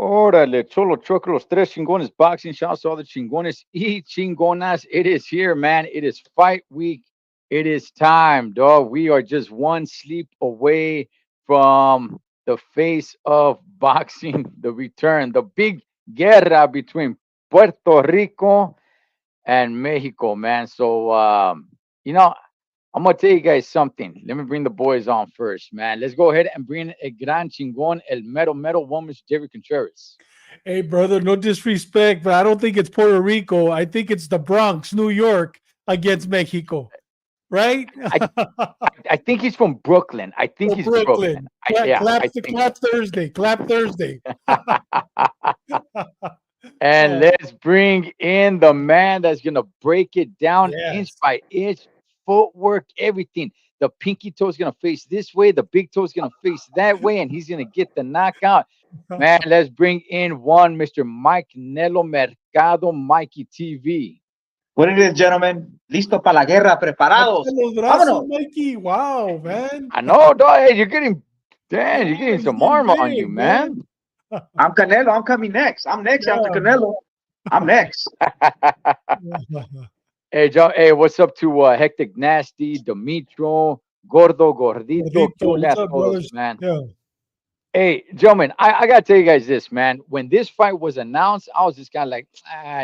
Órale, Cholo Choco, los tres chingones boxing. Shouts to all the chingones y chingonas. It is here, man. It is fight week. It is time, dog. We are just one sleep away from the face of boxing, the return, the big guerra between Puerto Rico and Mexico, man. So, you know, I'm gonna tell you guys something. Let me bring the boys on first, man. Let's go ahead and bring a gran chingon, el mero mero one, Mr. David Contreras. Hey, brother, no disrespect, but I don't think it's Puerto Rico. I think it's the Bronx, New York against Mexico, right? I I think he's from Brooklyn. I think Oh, he's Brooklyn. Brooklyn. Yeah, Clap, I think clap Thursday. Clap Thursday. and Oh, let's bring in the man that's gonna break it down inch yes. by inch, footwork, everything. The pinky toe is gonna face this way, the big toe is gonna face that way, and he's gonna get the knockout. Man, let's bring in one, Mr. Mike Nello Mercado, Mikey TV. What it is, gentlemen? Listo para la guerra, Alza preparados. los brazos, Vámonos. Mikey. Wow, man. I know, dog. Hey, you're getting, damn, you're Yeah, getting he's some getting arm on you, big, man. man. I'm Canelo. I'm coming next. I'm next after Yeah. Canelo. I'm next. Hey, Joe. Hey, what's up to Hectic Nasty, Dimitro, Gordo, Gordito, Gordito, Kule what's a up, todos, brothers? man. Yeah. Hey, gentlemen, I gotta tell you guys this, man. When this fight was announced, I was just kind of like,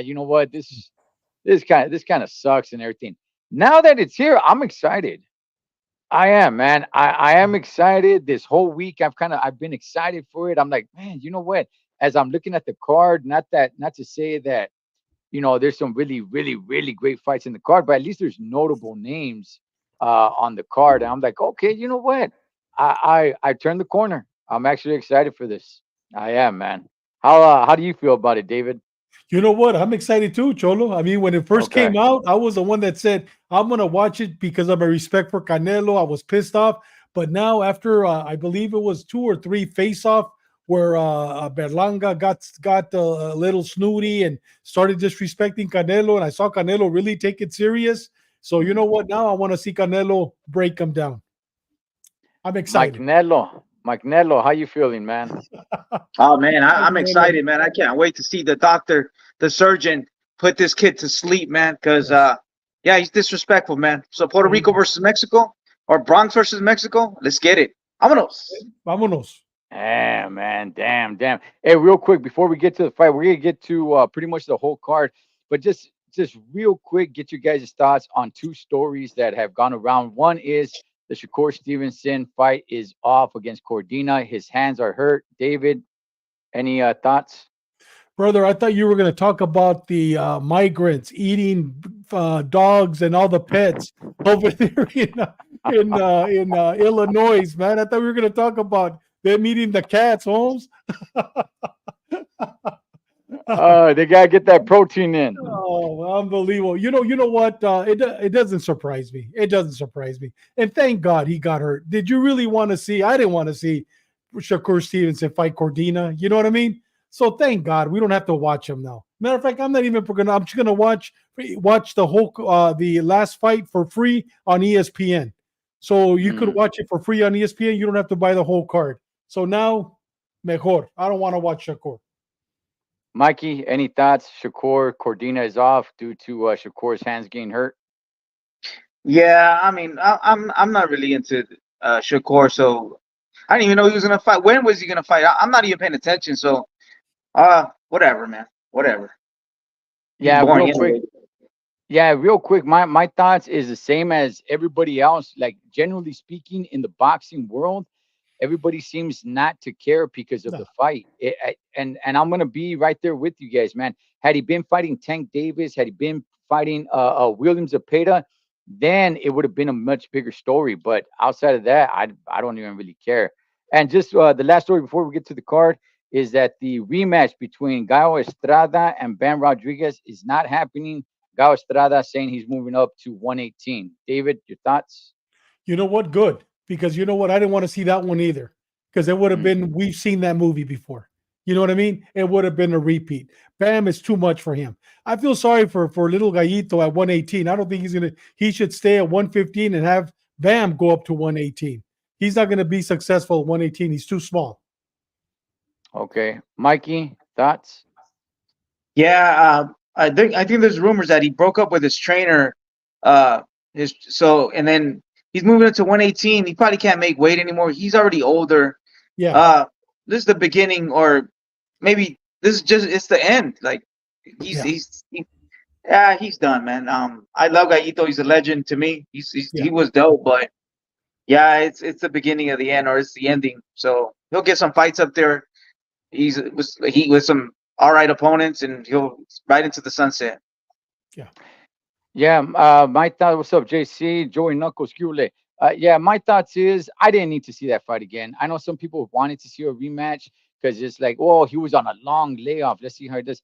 you know what? This kind of sucks and everything. Now that it's here, I'm excited. I am, man. I am excited. This whole week, I've been excited for it. I'm like, man, you know what? As I'm looking at the card, not to say that there's some really, really, really great fights in the card, but at least there's notable names on the card. And I'm like, okay, you know what? I turned the corner. I'm actually excited for this. I am, man. How do you feel about it, David? You know what? I'm excited too, Cholo. I mean, when it first Okay. came out, I was the one that said, I'm going to watch it because of my respect for Canelo. I was pissed off. But now, after I believe it was two or three face off where Berlanga got a little snooty and started disrespecting Canelo, and I saw Canelo really take it serious. So, you know what? Now I want to see Canelo break him down. I'm Mike excited. Nello. Mike Nello, how you feeling, man? Oh man, I'm Canelo. excited, man. I can't wait to see the doctor, the surgeon, put this kid to sleep, man. Because Yes. yeah, he's disrespectful, man. So Puerto Rico versus Mexico or Bronx versus Mexico, let's get it. Vámonos. Vámonos. Damn, man. Damn. Hey, real quick, before we get to the fight, we're gonna get to pretty much the whole card, but just real quick, get you guys' thoughts on two stories that have gone around. One is the Shakur Stevenson fight is off against Cordina. His hands are hurt. David, any thoughts? Brother, I thought you were going to talk about the migrants eating dogs and all the pets over there in Illinois, man. I thought we were going to talk about them eating the cats, Holmes. They gotta get that protein in. Oh, unbelievable! You know what? It doesn't surprise me. It doesn't surprise me. And thank God he got hurt. Did you really want to see? I didn't want to see Shakur Stevenson fight Cordina. You know what I mean? So thank God we don't have to watch him now. Matter of fact, I'm not even gonna. I'm just gonna watch the whole the last fight for free on ESPN. So you could Mm. watch it for free on ESPN. You don't have to buy the whole card. So now, mejor. I don't want to watch Shakur. Mikey, any thoughts? Shakur Cordina is off due to Shakur's hands getting hurt. Yeah, I mean, I'm not really into Shakur, so I didn't even know he was gonna fight. When was he gonna fight? I'm not even paying attention. So, whatever, man. Whatever. He's Yeah, boring real quick. anyway. Yeah, real quick. My thoughts is the same as everybody else. Like generally speaking, in the boxing world, everybody seems not to care because of No. the fight. And I'm gonna be right there with you guys, man. Had he been fighting Tank Davis, had he been fighting Williams Zapata, then it would have been a much bigger story. But outside of that, I don't even really care. And just the last story before we get to the card is that the rematch between Gaio Estrada and Bam Rodriguez is not happening. Gaio Estrada saying he's moving up to 118. David, your thoughts? You know what? Good. Because you know what? I didn't want to see that one either. Because it would have Mm. been, we've seen that movie before. You know what I mean? It would have been a repeat. Bam is too much for him. I feel sorry for little Gallito at 118. I don't think he should stay at 115 and have Bam go up to 118. He's not gonna be successful at 118. He's too small. Okay, Mikey, thoughts? Yeah, I think there's rumors that he broke up with his trainer. And then he's moving into 118. He probably can't make weight anymore. He's already older. Yeah, Uh, this is the beginning, or maybe this is just it's the end. Like he's yeah, he's he, yeah, he's done, man. I love Gallito. He's a legend to me. yeah. He was dope, but yeah, it's the beginning of the end, or it's the ending. So he'll get some fights up there. He with some all right opponents, and he'll right into the sunset. Yeah. Yeah, my thought. What's up, JC? Joey Knuckles, Gule. Yeah, my thoughts is I didn't need to see that fight again. I know some people wanted to see a rematch because it's like, oh, he was on a long layoff. Let's see how it does.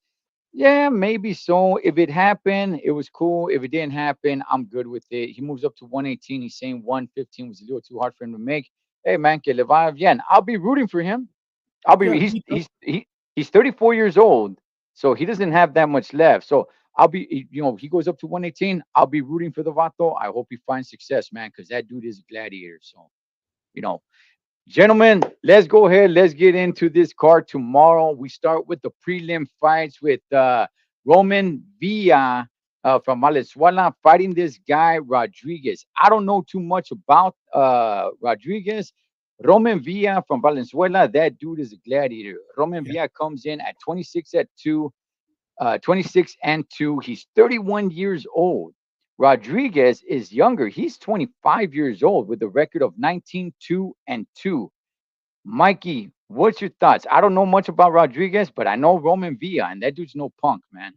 Yeah, maybe so. If it happened, it was cool. If it didn't happen, I'm good with it. He moves up to 118. He's saying 115 was a little too hard for him to make. Hey, man, que le vaya bien. I'll be rooting for him. I'll be. Yeah, He's he's 34 years old, so he doesn't have that much left. So I'll be. He goes up to 118. I'll be rooting for the Vato. I hope he finds success, man, because that dude is a gladiator. So you know, gentlemen, let's go ahead. Let's get into this card tomorrow. We start with the prelim fights with Roman Villa from Valenzuela fighting this guy Rodriguez. I don't know too much about Rodriguez. Roman Villa from Valenzuela, that dude is a gladiator. Roman yeah. Villa comes in at 26 at 2, 26 and 2. He's 31 years old. Rodriguez is younger. He's 25 years old with a record of 19, 2 and 2. Mikey, what's your thoughts? I don't know much about Rodriguez, but I know Roman Villa, and that dude's no punk, man.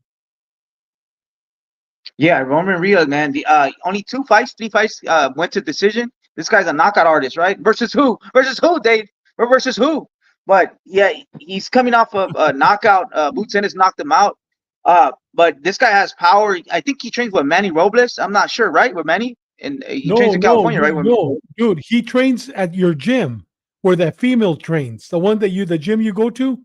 Yeah, Roman Real, man. The only two fights, three fights went to decision. This guy's a knockout artist, right? Versus who? Versus who, Dave? Or versus who? But yeah, he's coming off of a knockout. Boots Ennis knocked him out. But this guy has power. I think he trains with Manny Robles. I'm not sure, right? With Manny, and he trains No, in no, California, right? no, dude. He trains at your gym where that female trains. The one that the gym you go to.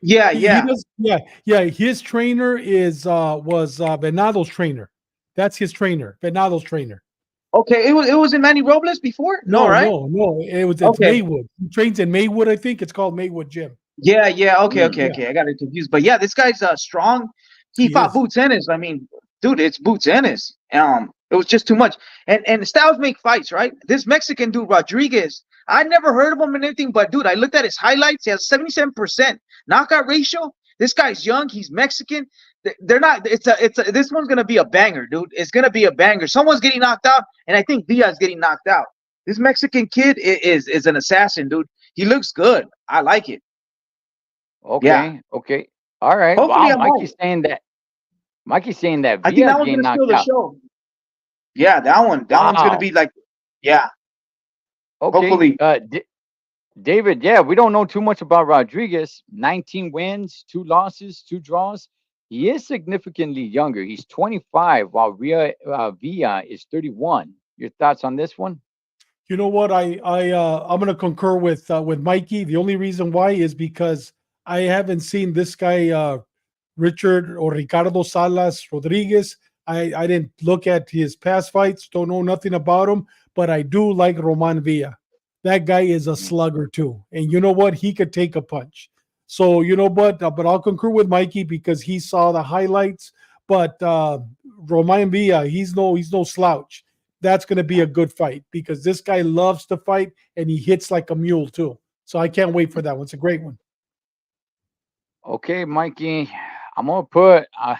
Yeah, He yeah. does. Yeah, yeah. His trainer is was Venado's trainer. That's his trainer, Venado's trainer. Okay, it was in Manny Robles before? No, No, right? no, no. It's Okay. Maywood. He trains in Maywood. I think it's called Maywood Gym. Yeah, yeah. Okay, Mm. okay, Yeah, okay. I got it confused. But yeah, this guy's strong. He he fought is. Boots Ennis. I mean, dude, it's Boots Ennis. It was just too much. And styles make fights, right? This Mexican dude Rodriguez, I never heard of him in anything, but dude, I looked at his highlights. He has 77% knockout ratio. This guy's young. He's Mexican. They're not. It's a. This one's gonna be a banger, dude. It's gonna be a banger. Someone's getting knocked out, and I think Diaz getting knocked out. This Mexican kid is an assassin, dude. He looks good. I like it. Yeah. Okay, okay. All right. Hopefully Wow, I'm right. Mikey's saying that I think that Villa's one's getting gonna steal knocked the out. show. Yeah, that one's gonna Wow. be like, yeah. Okay. Hopefully, David, yeah, we don't know too much about Rodriguez. 19 wins, 2 losses, 2 draws. He is significantly younger. He's 25, while Villa is 31. Your thoughts on this one? You know what? I'm gonna concur with Mikey. The only reason why is because I haven't seen this guy Richard or Ricardo Salas Rodriguez. I didn't look at his past fights. Don't know nothing about him, but I do like Roman Villa. That guy is a Mm. slugger too, and you know what? He could take a punch. So you know what? But I'll concur with Mikey because he saw the highlights. But Roman Villa, he's no slouch. That's going to be a good fight because this guy loves to fight and he hits like a mule too. So I can't wait for that one. It's a great one. Okay, Mikey, I'm gonna put uh,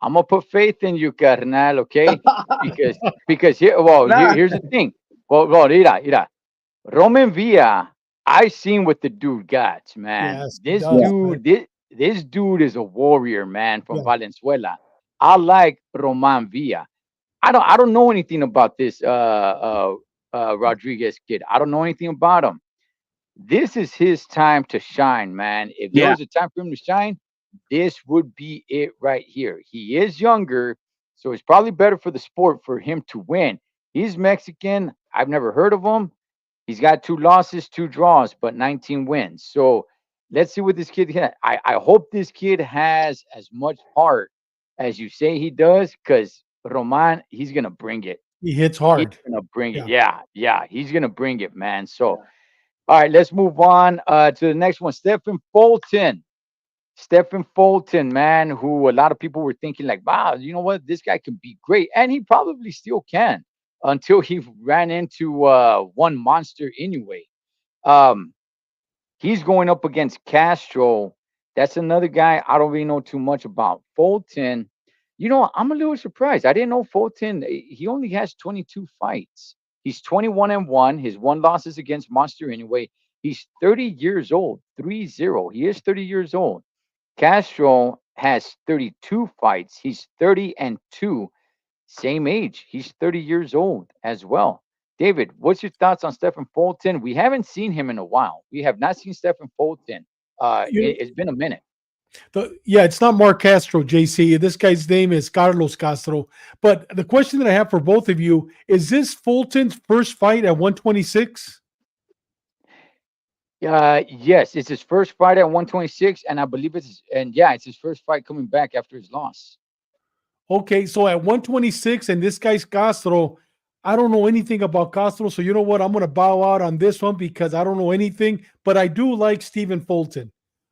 I'm gonna put faith in you, carnal. Okay, because nah. here's the thing. Well, mira. Roman Villa, I seen what the dude got, man. Yes, he This Yeah, does, man. dude, this dude is a warrior, man, from Yeah, Valenzuela. I like Roman Villa. I don't know anything about this Rodriguez kid. I don't know anything about him. This is his time to shine, man. If there yeah, was a time for him to shine, this would be it right here. He is younger, so it's probably better for the sport for him to win. He's Mexican. I've never heard of him. He's got 2 losses, 2 draws, but 19 wins. So let's see what this kid has. I hope this kid has as much heart as you say he does, because Roman, he's gonna bring it. he hits He's hard. gonna bring it. Yeah, Yeah, yeah, he's gonna bring it, man. So yeah. All right, let's move on to the next one. Stephen Fulton. Stephen Fulton, man, who a lot of people were thinking like, wow, you know what, this guy can be great, and he probably still can until he ran into one monster anyway. Um, he's going up against Castro. That's another guy I don't really know too much about. Fulton, you know, I'm a little surprised. I didn't know Fulton. He only has 22 fights. He's 21-1. His one loss is against Monster anyway. He's 30 years old, 3-0. He is 30 years old. Castro has 32 fights. He's 30 and 2, same age. He's 30 years old as well. David, what's your thoughts on Stephen Fulton? We haven't seen him in a while. We have not seen Stephen Fulton. You It's been a minute. Yeah, it's not Mark Castro, JC. This guy's name is Carlos Castro. But the question that I have for both of you is: this Fulton's first fight at 126? Yes, it's his first fight at 126, and I believe it's his first fight coming back after his loss. Okay, so at 126, and this guy's Castro, I don't know anything about Castro. So you know what? I'm going to bow out on this one because I don't know anything. But I do like Stephen Fulton.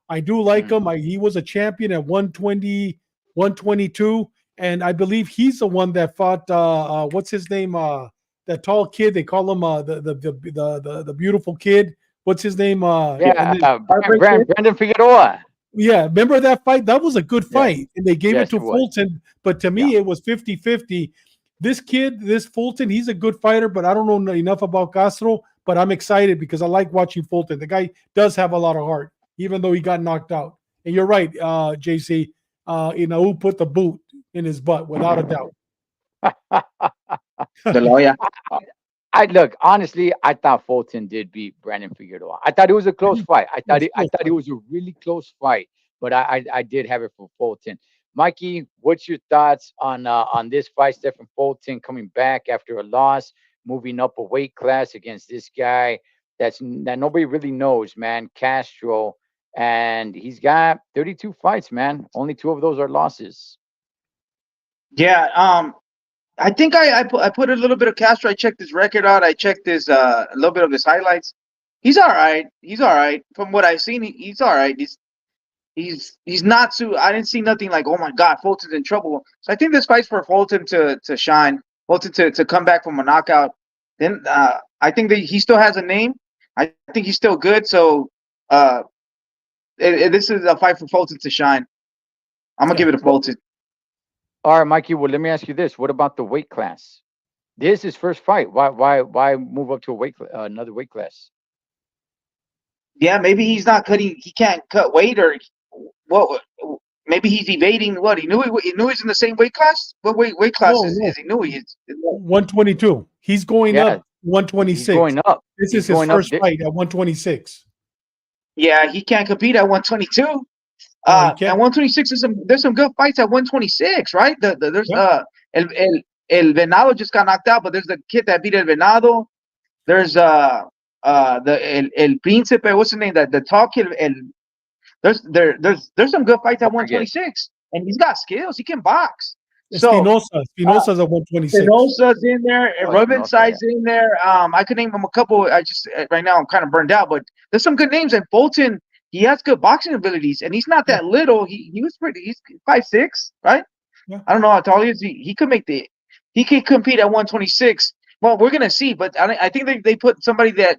I do like Mm. him. He was a champion at 120, 122, and I believe he's the one that fought. What's his name? That tall kid. They call him the beautiful kid. What's his name? And Yeah, then Heartbreak Kid. Brandon Figueroa. yeah, remember that fight? That was a good Yeah, fight. And they gave it yes, to it was. Fulton, but to Yeah. me, it was 50-50. This kid, this Fulton, he's a good fighter, but I don't know enough about Castro. But I'm excited because I like watching Fulton. The guy does have a lot of heart, even though he got knocked out. And you're right, JC. Who put the boot in his butt, without a doubt. The lawyer. I, I look honestly. I thought Fulton did beat Brandon Figueroa. I thought it was a close fight. Close, I close thought it fight. was a really close fight, but I did have it for Fulton. Mikey, what's your thoughts on this fight? Stephen Fulton coming back after a loss, moving up a weight class against this guy that nobody really knows, man. Castro, and he's got 32 fights, man. Only two of those are losses. Yeah. I think I put a little bit of Castro. I checked his record out. I checked his a little bit of his highlights. He's all right. He's all right. From what I've seen, he's all right. He's not too. I didn't see nothing like, oh my God, Fulton's in trouble. So I think this fight's for Fulton to shine, Fulton to come back from a knockout. Then I think that he still has a name. I think he's still good. So uh, this is a fight for Fulton to shine. I'm gonna Yeah. give it to Fulton. All right, Mikey. Well, let me ask you this: what about the weight class? This is his first fight. Why move up to a another weight class? Yeah, maybe he's not cutting. He can't cut weight, or what? Maybe he's evading. What he knew he's in the same weight class. What weight class No, is no, he knew he is? 122. He's going Yeah, up he's 126. going up. This He's is his going up. first fight at 126. Yeah, he can't compete at 122. No, he At can't. 126 there's some good fights at 126, right? There's Yeah. El Venado just got knocked out, but there's the kid that beat El Venado. There's the El Príncipe, what's his name? The tall kid. There's some good fights at Vargas. 126, and he's got skills. He can box. So uh, Espinosa's at 126. Espinosa's in there, and Oh, Robin Espinosa, yeah. Side's in there. I could name him a couple. I just right now I'm kind of burned out, but there's some good names. And Bolton, he has good boxing abilities, and he's not Yeah, that little. He was pretty. He's 5'6", right? yeah. I don't know how tall he is. He could make the. He could compete at 126. Well, we're gonna see, but I think they put somebody that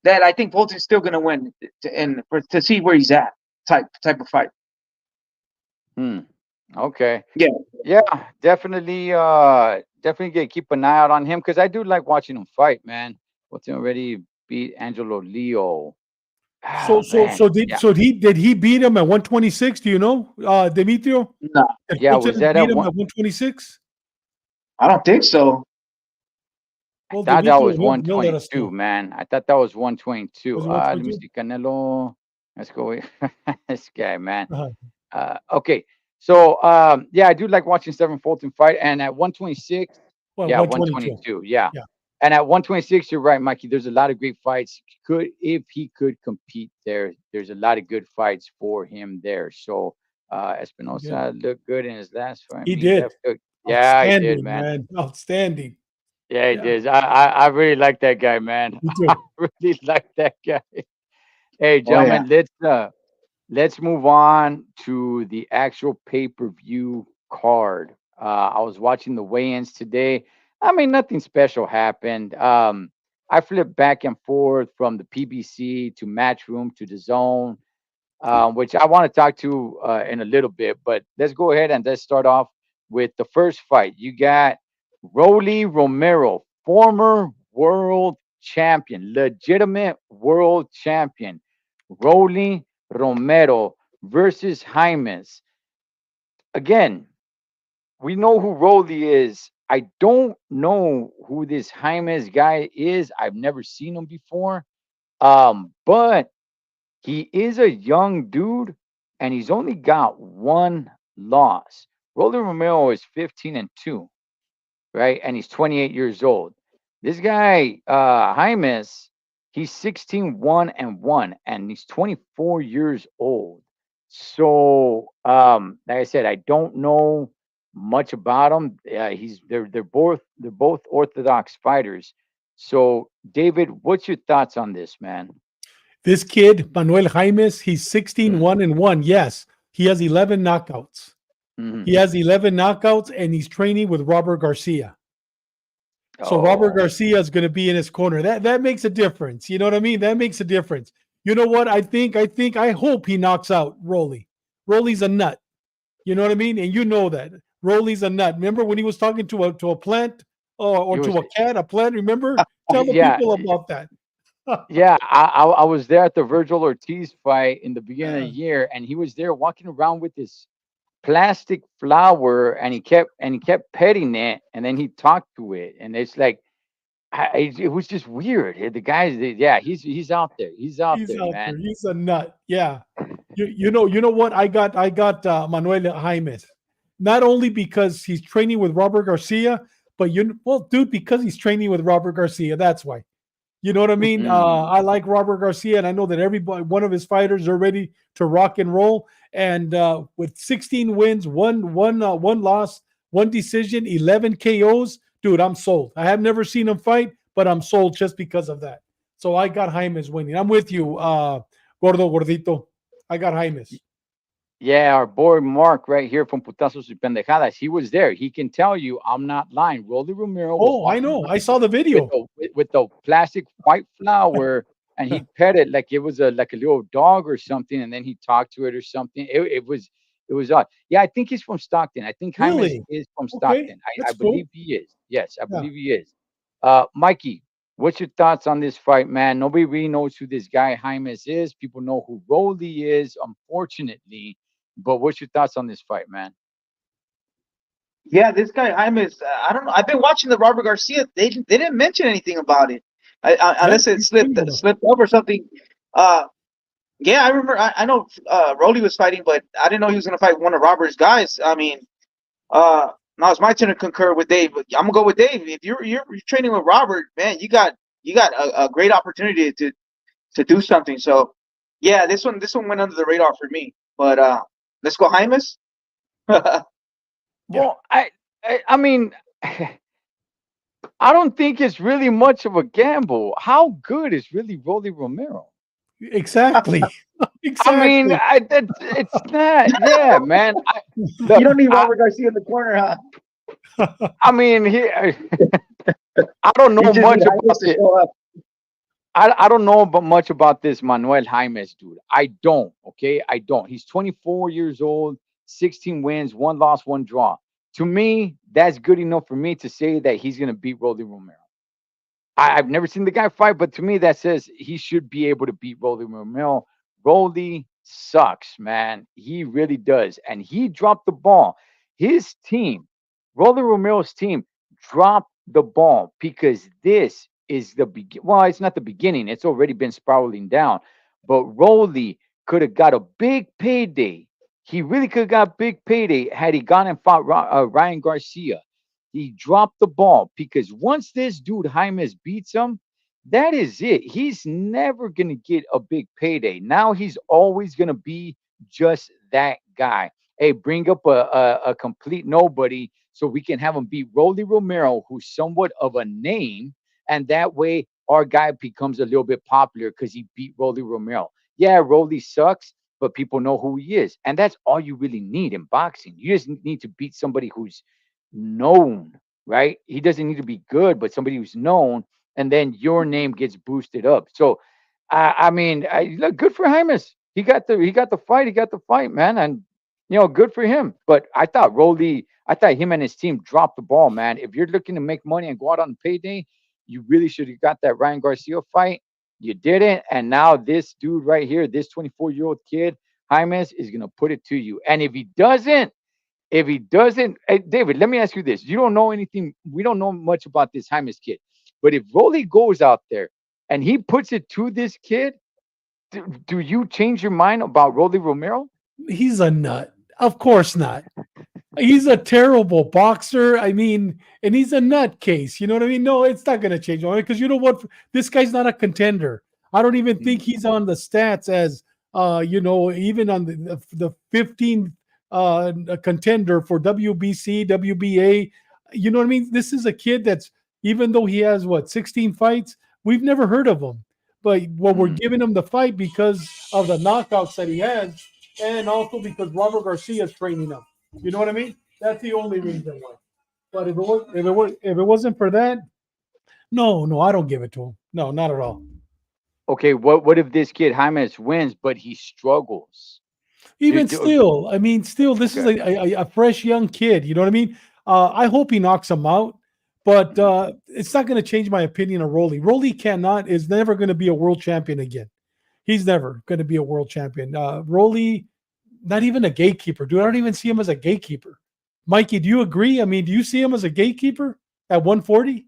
I think Bolton's still gonna win to see where he's at type of fight. Hmm. Okay. Yeah. Yeah, definitely. Definitely get keep an eye out on him because I do like watching him fight, man. What's already beat Angelo Leo. So Oh so man. so Yeah. did he beat him at 126? Do you know, Demetrio? No, Did Yeah. Was Fulton that beat at him one? at 126? I don't think so. I Well, thought that Demetrio, was he'll let us 122, know. man. I thought that was 122. Was it Let me 122? see. Canelo. Let's go with this guy, man. Uh-huh. Okay. So yeah, I do like watching Stephen Fulton fight. And at 126, Well, yeah, 122. 122. Yeah. Yeah. And at 126, you're right, Mikey. There's a lot of great fights. Could if he could compete there, there's a lot of good fights for him there. So He did. Espinosa looked good in his last fight. I He mean, did. yeah, he did, Outstanding, man. man. Outstanding. Yeah, it Yeah, is. I really like that guy, man. me I too. really like that guy. Hey, Oh yeah. gentlemen, let's move on to the actual pay-per-view card. I was watching the weigh-ins today. I mean, nothing special happened. I flipped back and forth from the PBC to Matchroom to the Zone, which I want to talk to in a little bit. But let's go ahead and let's start off with the first fight. You got Rolly Romero, former world champion, legitimate world champion. Rolly Romero versus Jaimes. Again, we know who Rolly is. I don't know who this Jaimes guy is. I've never seen him before. But he is a young dude, and he's only got one loss. Rolly Romero is 15-2, right? And he's 28 years old. This guy, Jaimes, he's 16-1-1, and he's 24 years old. So, like I said, I don't know much about him. They're both orthodox fighters. So, David, what's your thoughts on this, man? This kid, Manuel Jaimes, he's 16-1-1. Yes, he has 11 knockouts. Mm-hmm. He has 11 knockouts, and he's training with Robert Garcia. So Robert Oh, Garcia is going to be in his corner. That makes a difference. You know what I mean? That makes a difference. You know what? I hope he knocks out Rolly. Rolly's a nut. You know what I mean? And you know that. Rolly's a nut. Remember when he was talking to a plant or it to was a cat, a plant? Remember? Tell the yeah, people about that. yeah. I was there at the Virgil Ortiz fight in the beginning of the Uh, year, and he was there walking around with this plastic flower, and he kept petting it, and then he talked to it, and it's like it was just weird. The guys, yeah, he's out there. He's out he's there, out there. man. He's a nut. Yeah. You know what? I got Manuel Jaimes. Not only because he's training with Robert Garcia, but dude, because he's training with Robert Garcia. That's why. You know what I mean? Mm. I like Robert Garcia, and I know that everybody, one of his fighters, are ready to rock and roll. And with 16 wins, one loss, one decision, 11 KOs, dude, I'm sold. I have never seen him fight, but I'm sold just because of that. So I got Jaimes winning. I'm with you, Gordo Gordito. I got Jaimes. Yeah, our boy Mark right here from Putazos y Pendejadas, he was there. He can tell you I'm not lying. Rolly Romero was Oh, I walking know. around I saw the with video. the plastic white flower, and he pet it like it was a little dog or something, and then he talked to it or something. It was odd. Yeah, I think he's from Stockton. I think Jaime Really? is from Okay, Stockton. I that's cool. believe he is. Yes, I Yeah. believe he is. Mikey, what's your thoughts on this fight, man? Nobody really knows who this guy Jaime is. People know who Rolly is, unfortunately. But what's your thoughts on this fight, man? Yeah, this guy Jaime is. I don't know. I've been watching the Robert Garcia. They didn't mention anything about it, Yeah, unless it he's slipped training with him. slipped up or something. Uh, yeah, I remember. I know Rolly was fighting, but I didn't know he was gonna fight one of Robert's guys. I mean, now it's my turn to concur with Dave. But I'm gonna go with Dave. If you're training with Robert, man, you got a great opportunity to do something. So, yeah, this one went under the radar for me. But let's go, Jaimes. Yeah, Well, I mean, I don't think it's really much of a gamble. How good is really Rolly Romero? exactly. I mean, Exactly. it's not. Yeah, man. You Look, don't need Robert Garcia in the corner, huh? I mean, I don't You know just need much about Jaimes to it. show up. I don't know about much about this Manuel Jaimes dude. I don't. Okay, I don't. He's 24 years old, 16 wins, one loss, one draw. To me, that's good enough for me to say that he's gonna beat Rolly Romero. I've never seen the guy fight, but to me, that says he should be able to beat Rolly Romero. Rolly sucks, man. He really does. And he dropped the ball. His team, Rolly Romero's team, dropped the ball because this is the begin. Well, it's not the beginning, it's already been spiraling down. But Rolly could have got a big payday. He really could have got a big payday had he gone and fought Ryan Garcia. He dropped the ball because once this dude Jaimes beats him, that is it. He's never going to get a big payday. Now he's always going to be just that guy. hey, bring up a complete nobody so we can have him beat Rolly Romero, who's somewhat of a name, and that way our guy becomes a little bit popular because he beat Rolly Romero. Yeah, Rolly sucks, but people know who he is, and that's all you really need in boxing. You just need to beat somebody who's known, right? He doesn't need to be good, but somebody who's known, and then your name gets boosted up. So, I mean, look, good for Hymas. He got the fight, man, and good for him. But I thought him and his team dropped the ball, man. If you're looking to make money and go out on payday, you really should have got that Ryan Garcia fight. You didn't, and now this dude right here, this 24-year-old kid, Hymas, is gonna put it to you. And if he doesn't, hey, David, let me ask you this: you don't know anything. We don't know much about this Hymas kid, but if Rolly goes out there and he puts it to this kid, do you change your mind about Rolly Romero? He's a nut. Of course not. He's a terrible boxer. I mean, and he's a nutcase. You know what I mean? No, it's not going to change because you know what? This guy's not a contender. I don't even think Mm, he's on the stats as even on the 15th contender for WBC, WBA. You know what I mean? This is a kid that's even though he has what 16 fights, we've never heard of him. But we're mm. giving him the fight because of the knockouts that he has, and also because Robert Garcia is training him. You know what I mean? That's the only reason why. But if it wasn't for that, no, no, I don't give it to him. No, not at all. Okay, what if this kid James wins, but he struggles? Even still, I mean, still, this is Okay. a fresh young kid. You know what I mean? I hope he knocks him out, but Mhm. it's not going to change my opinion of Rolly. Rolly cannot is never going to be a world champion again. He's never going to be a world champion. Rolly, not even a gatekeeper, dude. I don't even see him as a gatekeeper. Mikey, do you agree? I mean, do you see him as a gatekeeper at 140?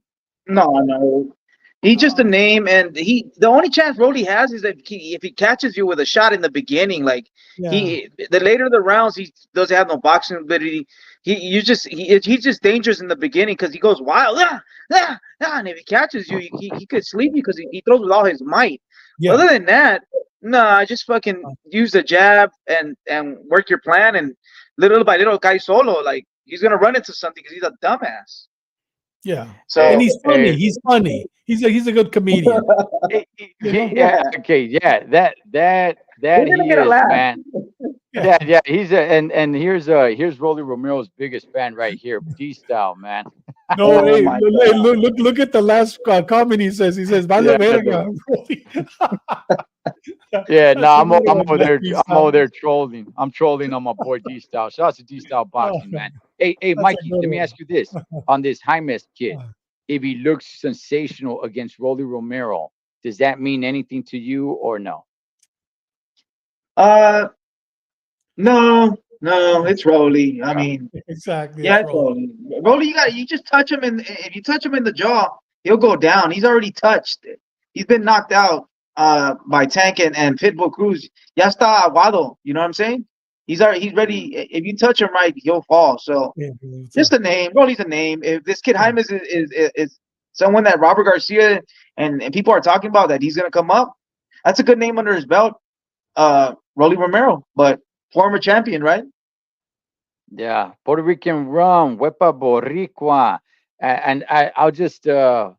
No, no. He's just a Uh, name, and the only chance Brody has is if he catches you with a shot in the beginning. Like yeah, the later the rounds, he doesn't have no boxing ability. He's just dangerous in the beginning because he goes wild, and if he catches you, he could sleep you because he throws with all his might. yeah. Other than that, nah, just fucking use the jab and work your plan, and little by little, guy solo, like he's gonna run into something because he's a dumbass. Yeah. And So Hey, he's funny. hey, He's funny. He's a good comedian. You know? yeah, yeah, okay, yeah, that we're gonna he get a is, laugh. man. Yeah. Yeah, yeah, he's a and here's Rolly Romero's biggest fan right here, D style, man. No, Oh hey, my look, god. look at the last comment he says. He says, Vale Yeah, verga. yeah, no, That's a good I'm one, over that there. piece I'm over out. there trolling. I'm trolling on my boy D Style. Shout out to D Style Oh, Boxing, man. Hey, that's a Mikey, good let me one. ask you this: on this Jaime kid, Uh, if he looks sensational against Rolly Romero, does that mean anything to you or no? Uh, no, no, it's Rolly. I Okay. mean, exactly. yeah, It's it's rolling. Rolly. Rolly, you just touch him, and if you touch him in the jaw, he'll go down. He's already touched. He's been knocked out by Tank and Pitbull Cruz. Ya está aguado. You know what I'm saying? He's ready. Mm. If you touch him right, he'll fall. So Yeah, just a name. Rolly's a name. If this kid yeah. Jaime is someone that Robert Garcia and people are talking about that he's gonna come up, that's a good name under his belt. Rolly Romero, but former champion, right? Yeah, Puerto Rican rum, Wepa Boricua, and I'll just throw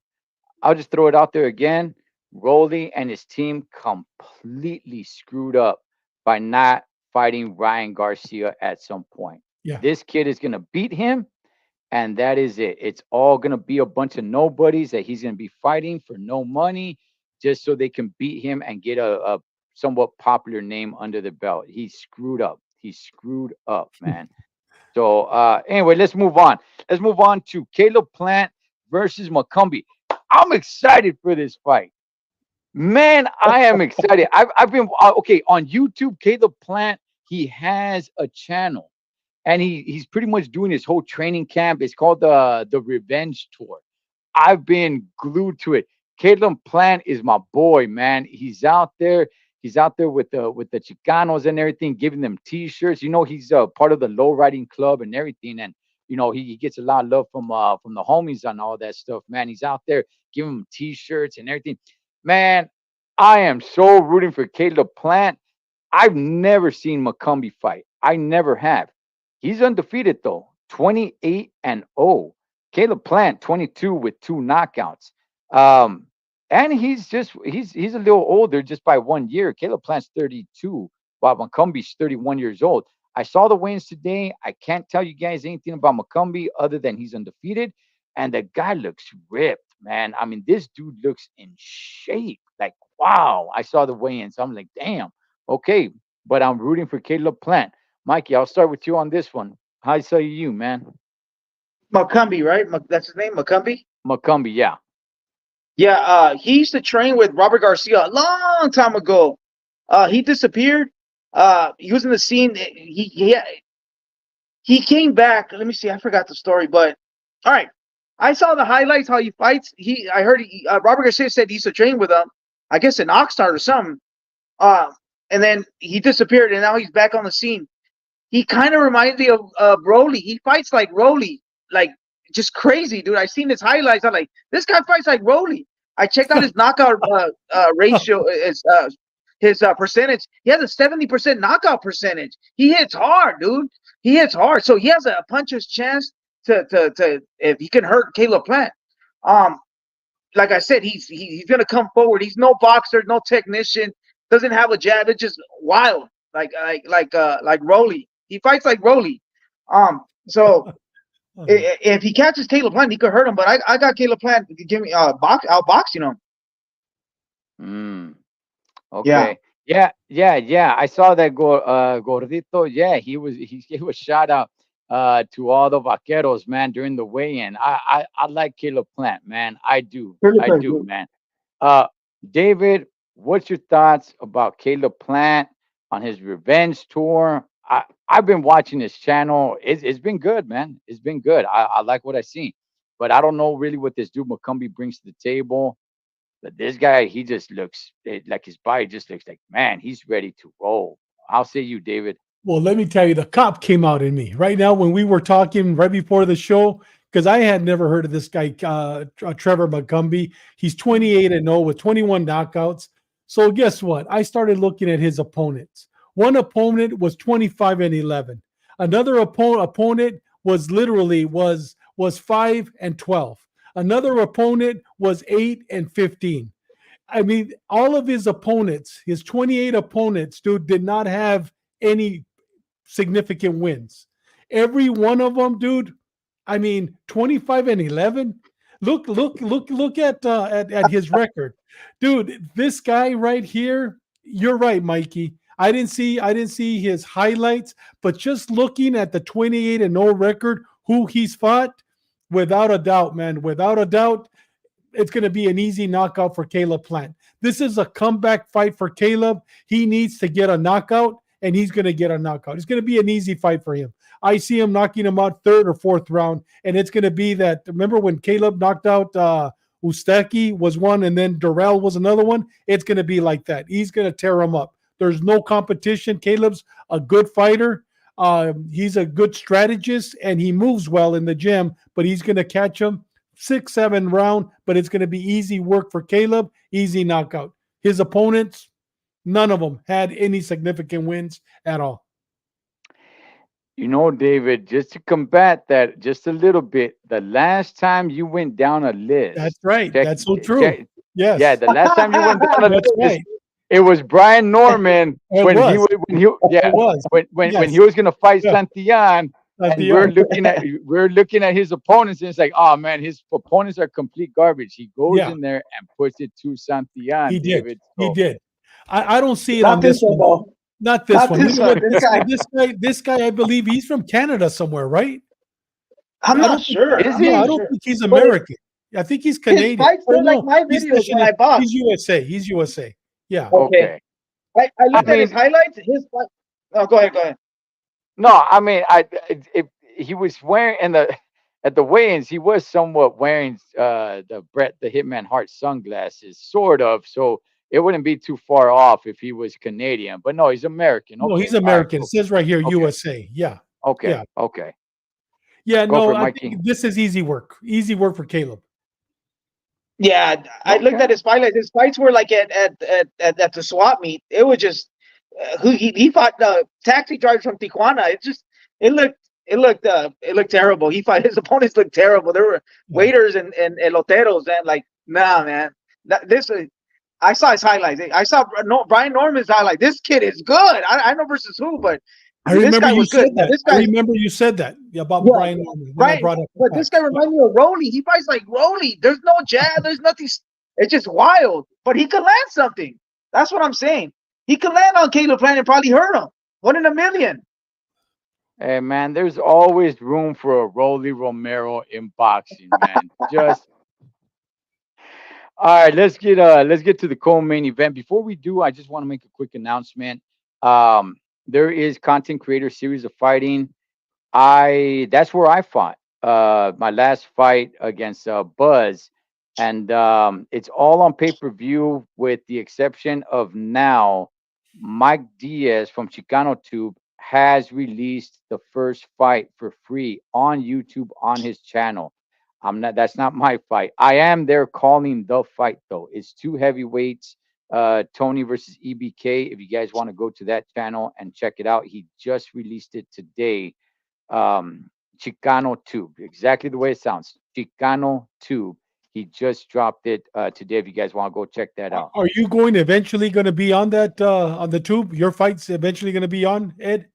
it out there again. Rolly and his team completely screwed up by not fighting Ryan Garcia at some point. Yeah. This kid is going to beat him, and that is it. It's all going to be a bunch of nobodies that he's going to be fighting for no money just so they can beat him and get a somewhat popular name under the belt. He's screwed up. He's screwed up, man. So anyway, let's move on. Let's move on to Caleb Plant versus McCumbee. I'm excited for this fight. Man, I am excited. I've been okay on YouTube. Caleb Plant, he has a channel, and he's pretty much doing his whole training camp. It's called the Revenge Tour. I've been glued to it. Caleb Plant is my boy, man. He's out there. He's out there with the Chicanos and everything, giving them T-shirts. He's part of the low riding club and everything, and he gets a lot of love from the homies on all that stuff, man. He's out there giving them T-shirts and everything. Man, I am so rooting for Caleb Plant. I've never seen McCumbee fight. I never have. He's undefeated though, 28-0. Caleb Plant, 22 with two knockouts. Um, and he's a little older just by 1 year. Caleb Plant's 32, while McCombie's 31 years old. I saw the wins today. I can't tell you guys anything about McCombie other than he's undefeated. And the guy looks ripped, man. I mean, this dude looks in shape. Like, wow. I saw the weigh-ins. I'm like, damn. Okay. But I'm rooting for Caleb Plant. Mikey, I'll start with you on this one. How say you, man? McCumbee, right? That's his name, McCumbee. McCombie, yeah. Yeah, he used to train with Robert Garcia a long time ago. He disappeared. He was in the scene. He came back. Let me see. I forgot the story, but all right. I saw the highlights how he fights. I heard Robert Garcia said he used to train with him. I guess in Oxnard or something. Uh, and then he disappeared, and now he's back on the scene. He kind of reminds me of Rolly. He fights like Rolly, like just crazy, dude. I seen his highlights. I'm like, this guy fights like Rolly. I checked out his knockout ratio, his percentage. He has a 70% knockout percentage. He hits hard, dude. He hits hard, so he has a puncher's chance to if he can hurt Caleb Plant. Um, like I said, he's gonna come forward. He's no boxer, no technician. Doesn't have a jab. It's just wild, like Rolly. He fights like Rolly. So if he catches Caleb Plant, he could hurt him. But I got Caleb Plant. Give me outboxing him. Mm, Yeah. okay. Yeah. I saw that gordito. Yeah, he was shot out to all the vaqueros, man, during the weigh-in. I like Caleb Plant, man. I do. Really I pretty do, good. man. Uh, David, what's your thoughts about Caleb Plant on his revenge tour? I've been watching his channel. It's been good, man. It's been good. I like what I seen, but I don't know really what this dude McCumbee brings to the table. But this guy, he just looks like his body just looks like, man, he's ready to roll. I'll say you, David. Well, let me tell you, the cop came out in me right now when we were talking right before the show because I had never heard of this guy, Trevor McCumbee. He's 28-0 with 21 knockouts. So guess what? I started looking at his opponents. One opponent was 25-11. Another opponent was 5-12. Another opponent was 8-15. I mean, all of his opponents, his 28 opponents, dude, did not have any significant wins. Every one of them, dude. I mean, 25-11. Look at his record, dude. This guy right here. You're right, Mikey. I didn't see his highlights, but just looking at the 28-0 record, who he's fought, without a doubt, man, without a doubt, it's going to be an easy knockout for Caleb Plant. This is a comeback fight for Caleb. He needs to get a knockout, and he's going to get a knockout. It's going to be an easy fight for him. I see him knocking him out third or fourth round, and it's going to be that. Remember when Caleb knocked out Ustaki was one, and then Durrell was another one? It's going to be like that. He's going to tear him up. There's no competition. Caleb's a good fighter. He's a good strategist, and he moves well in the gym, but he's going to catch him 6-7 round, but it's going to be easy work for Caleb, easy knockout. His opponents, none of them had any significant wins at all. You know, David, just to combat that just a little bit, the last time you went down a That's list, right. check, That's so true. check, yeah, Yes, the last time you went down a that's list, right. it was Brian Norman It when was. yeah It was. when Yes. he was gonna fight Yeah. Santillan, At and the end. we're looking at his opponents, and it's like, oh man, his opponents are complete garbage. He goes Yeah, in there and puts it to he Santillan, did. David. He So did. I don't see it Not on this this one one. though. Not this Not one. You this know one. what? This guy. This guy, I believe he's from Canada somewhere, right? I'm I not don't think. sure. is I'm Yeah, not I he? don't sure. think he's But American. I think he's his Canadian. fights, Oh they're like no, my he's videos when national. I He's box. USA. He's USA. Yeah. Okay. Okay. I I looked at his mean, highlights. His fight. Oh, go ahead. Go ahead. no, I mean, if he was wearing in the at the weigh-ins, he was somewhat wearing the Brett the Hitman Hart sunglasses, sort of. So it wouldn't be too far off if he was Canadian. But no, he's American. No, Okay, he's all right, American. It cool. says right here Okay, USA. Yeah. okay, Yeah. okay. Yeah. Go for No, it, I Mikey. think this is easy work. Easy work for Caleb. Yeah, I looked Okay. at his highlights. His fights were like at the swap meet. It was just who he fought the taxi driver from Tijuana. It looked it looked terrible. He fought his opponents looked terrible. There were Yeah. waiters and eloteros and like nah man. This I saw his highlights. I saw Brian Norman's highlight. This kid is good. I know versus who, but I this remember guy you was good. said Now that. this I guy, remember you said that about yeah, Brian Norman when I Brian. brought up the But this guy facts. Yeah. reminds me of Rolly. He fights like Rolly. There's no jab. There's nothing. It's just wild. But he could land something. That's what I'm saying. He could land on Caleb Plant and probably hurt him. 1 in a million. Hey man, there's always room for a Rolly Romero in boxing, man. Just all right. Let's get to the co-main event. Before we do, I just want to make a quick announcement. Um, there is content creator series of fighting. I That's where I fought. My last fight against Buzz, and it's all on pay per view with the exception of now. Mike Diaz from Chicano Tube has released the first fight for free on YouTube on his channel. I'm not. That's not my fight. I am there calling the fight though. It's two heavyweights. Tony versus EBK. If you guys want to go to that channel and check it out, he just released it today. Chicano Tube, exactly the way it sounds. Chicano Tube. He just dropped it today. If you guys want to go check that out, Are you going to eventually going to be on that on the tube? Your fight's eventually going to be on, Ed?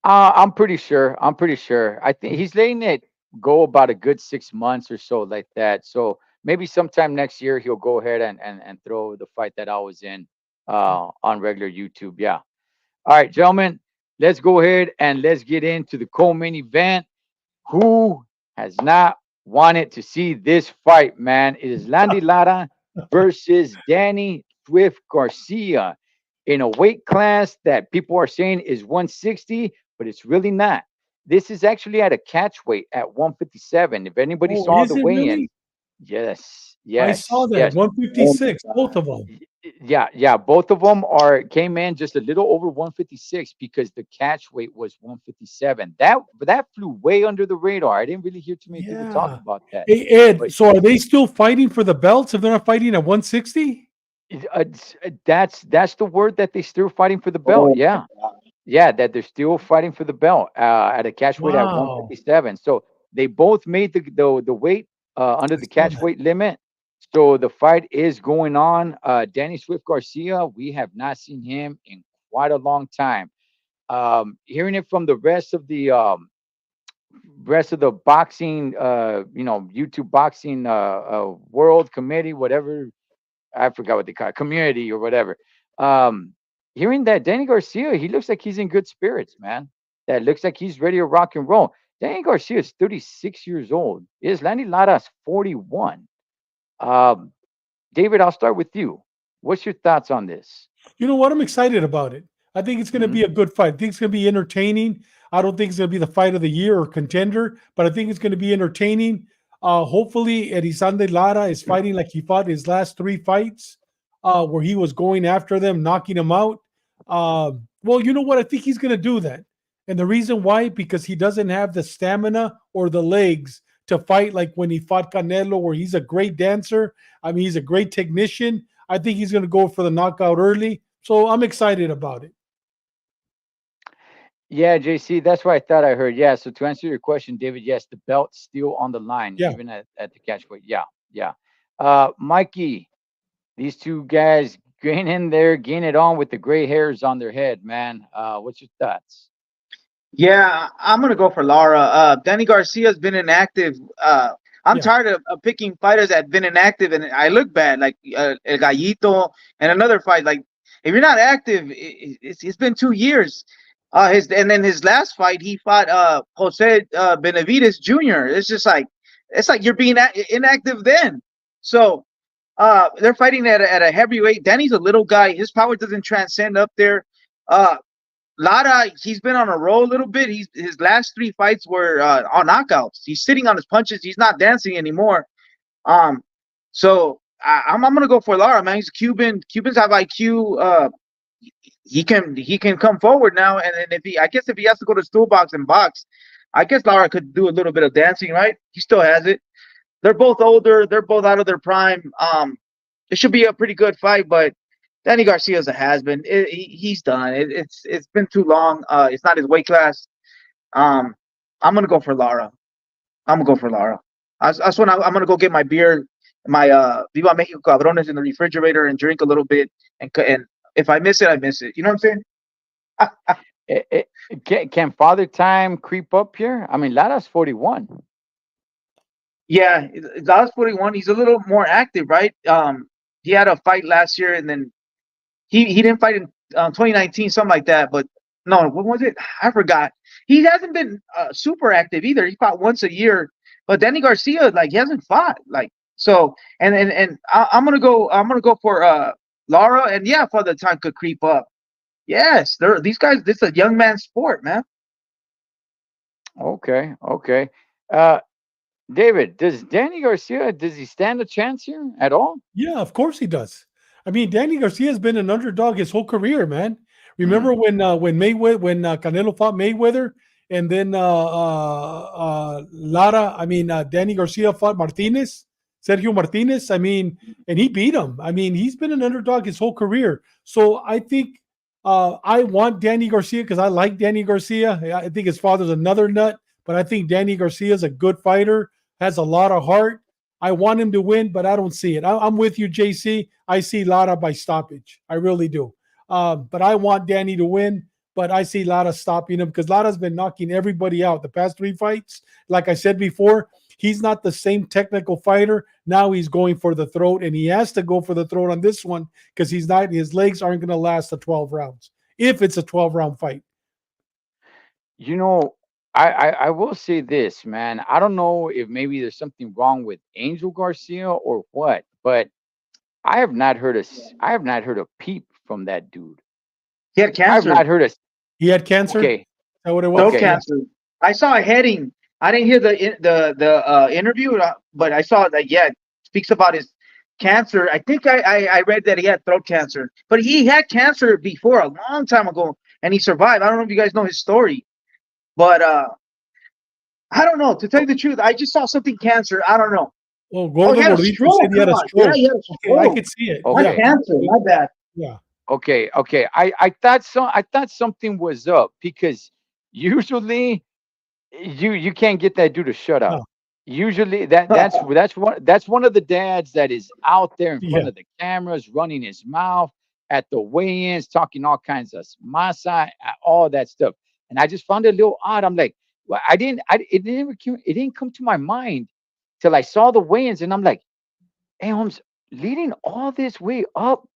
I'm pretty sure. I'm pretty sure. I think he's letting it go about a good 6 months or so, like that. So maybe sometime next year he'll go ahead and throw the fight that I was in Okay. on regular YouTube. Yeah. All right, gentlemen, let's go ahead and let's get into the co-main event. Who has not wanted to see this fight, man? It is Landy Lara versus Danny Swift Garcia in a weight class that people are saying is 160, but it's really not. This is actually at a catch weight at 157. If anybody Oh, saw is the it weigh-in, really? yes, I saw yes, that yes. 156, both of them. Yeah, yeah, both of them are came in just a little over 156 because the catch weight was 157. That flew way under the radar. I didn't really hear too many people talk Yeah. about that. Hey, Ed, But so are they still fighting for the belts if they're not fighting at 160? that's the word that they're still fighting for the belt. Oh my Yeah, god. yeah, that they're still fighting for the belt at a catch weight at Wow. 157. So they both made the weight under I the saw catch that. weight limit. So the fight is going on. Danny Swift Garcia, we have not seen him in quite a long time. Hearing it from the rest of the boxing, YouTube boxing world committee, whatever, I forgot what they call it, community or whatever. Um, Hearing that Danny Garcia, he looks like he's in good spirits, man. That looks like he's ready to rock and roll. Danny Garcia is 36 years old. Is Landy Lara's 41. Um, David, I'll start with you. What's your thoughts on this? You know what? I'm excited about it. I think it's going to Hmm. be a good fight. I think it's going to be entertaining. I don't think it's going to be the fight of the year or contender, but I think it's going to be entertaining. Hopefully, Erisande Lara is fighting like he fought his last three fights, where he was going after them, knocking them out. Well, you know what? I think he's going to do that. And the reason why, because he doesn't have the stamina or the legs to fight like when he fought Canelo, where he's a great dancer. I mean, he's a great technician. I think he's going to go for the knockout early. So I'm excited about it. Yeah, JC, that's what I thought I heard. Yeah, so to answer your question, David, yes, the belt's still on the line, Yeah. even at the catch weight. Yeah, yeah. Mikey, these two guys getting in there, getting it on with the gray hairs on their head, man. What's your thoughts? Yeah, I'm gonna go for Lara. Danny Garcia's been inactive. I'm Yeah. tired of picking fighters that have been inactive, and I look bad. Like El Gallito and another fight. Like if you're not active, it's been 2 years. His and then his last fight, he fought Jose Benavides Jr. It's like you're being inactive then. So they're fighting at a heavyweight. Danny's a little guy. His power doesn't transcend up there. Uh, Lara, he's been on a roll a little bit. His last three fights were on knockouts. He's sitting on his punches. He's not dancing anymore. Um, so I'm gonna go for Lara, man. He's Cuban. Cubans have IQ. He can come forward now, and if he, I guess if he has to go to stool box and box, I guess Lara could do a little bit of dancing, right? He still has it. They're both older. They're both out of their prime. It should be a pretty good fight, but Danny Garcia's a has been. He's done. It's been too long. It's not his weight class. Um, I'm gonna go for Lara. I'm gonna go for Lara. That's when I'm gonna go get my beer, my Viva Mexico Cabrones in the refrigerator and drink a little bit. And if I miss it, I miss it. You know what I'm saying? Can Father Time creep up here? I mean, Lara's 41. Yeah, Dallas 41. He's a little more active, right? He had a fight last year, and then he didn't fight in 2019, something like that. But no, what was it? I forgot. He hasn't been super active either. He fought once a year, but Danny Garcia, like, he hasn't fought, like, so. I'm gonna go. I'm gonna go for Lara, and yeah, Father Time could creep up. Yes, these guys. This is a young man's sport, man. Okay, okay. Uh, David, does Danny Garcia does he stand a chance here at all? Yeah, of course he does. I mean, Danny Garcia has been an underdog his whole career, man. Remember Mm. when Mayweather when Canelo fought Mayweather, and then Lara, I mean Danny Garcia fought Martinez, Sergio Martinez. I mean, and he beat him. I mean, he's been an underdog his whole career. So I think I want Danny Garcia because I like Danny Garcia. I think his father's another nut, but I think Danny Garcia is a good fighter, has a lot of heart. I want him to win, but I don't see it. I'm with you, JC. I see Lara by stoppage. I really do. But I want Danny to win, but I see Lara stopping him because Lara's been knocking everybody out the past three fights. Like I said before, he's not the same technical fighter. Now he's going for the throat, and he has to go for the throat on this one because he's not. His legs aren't going to last the 12 rounds if it's a 12-round fight. You know, I will say this, man. I don't know if maybe there's something wrong with Angel Garcia or what, but I have not heard a peep from that dude. He had I have cancer. not heard a He had cancer. Is okay, that what it Throat was? okay. Yeah. cancer. I saw a heading. I didn't hear the interview, but I saw that. Yeah, it speaks about his cancer. I think I read that he had throat cancer, but he had cancer before a long time ago, and he survived. I don't know if you guys know his story, but I don't know. To tell you the truth, I just saw something cancer. I don't know. Oh, Oh, he Gordo had a Gordito said stroke. he Come had a on. Yeah, stroke. he had a Okay, I stroke. could see it. Not Yeah. Okay. cancer. My bad. Yeah. Okay, okay. I thought something was up because usually you can't get that dude to shut up. No. Usually that's one of the dads that is out there in front Yeah. of the cameras, running his mouth at the weigh-ins, talking all kinds of masa, all that stuff. And I just found it a little odd. I'm like, well, it didn't come to my mind till I saw the weigh-ins, and I'm like, hey, Holmes, leading all this way up,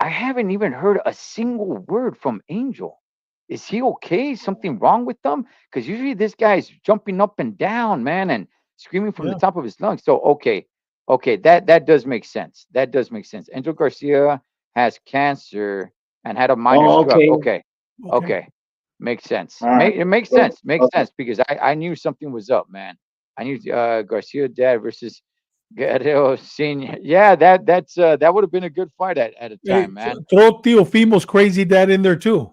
I haven't even heard a single word from Angel. Is he okay? Something wrong with them? Because usually this guy's jumping up and down, man, and screaming from the Yeah. top of his lungs. So okay, okay, that does make sense. That does make sense. Angel Garcia has cancer and had a minor Oh, stroke. okay. Okay, Okay. okay, makes sense. All right. It makes So, sense. Makes sense because I knew something was up, man. I knew Garcia dad versus Guerrero Senior. Yeah, that would have been a good fight at a Hey, time, man. throw Teofimo's crazy dad in there too.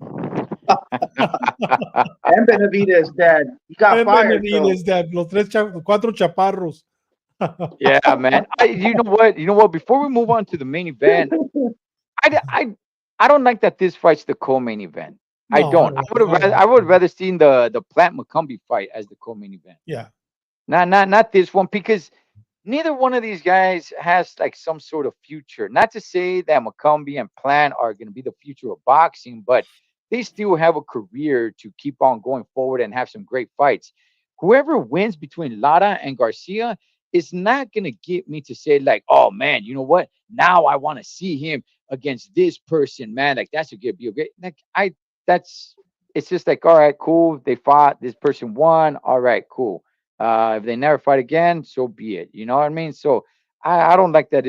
and Benavidez, dad, he got And fired. So Benavides dad, cuatro chaparros. Yeah, man. You know what? You know what? Before we move on to the main event, I, d- I don't like that this fight's the co-main event. I No, I don't. don't like it. I don't I like would it. rather seen the Plant McCumbee fight as the co-main event. Yeah. Not this one because neither one of these guys has like some sort of future. Not to say that McCombie and Plant are going to be the future of boxing, but they still have a career to keep on going forward and have some great fights. Whoever wins between Lara and Garcia is not going to get me to say like, oh man, you know what? Now I want to see him against this person, man. Like that's a good, be a great. Like that's it's just like, all right, cool. They fought. This person won. All right, cool. If they never fight again, so be it. You know what I mean? So I don't like that.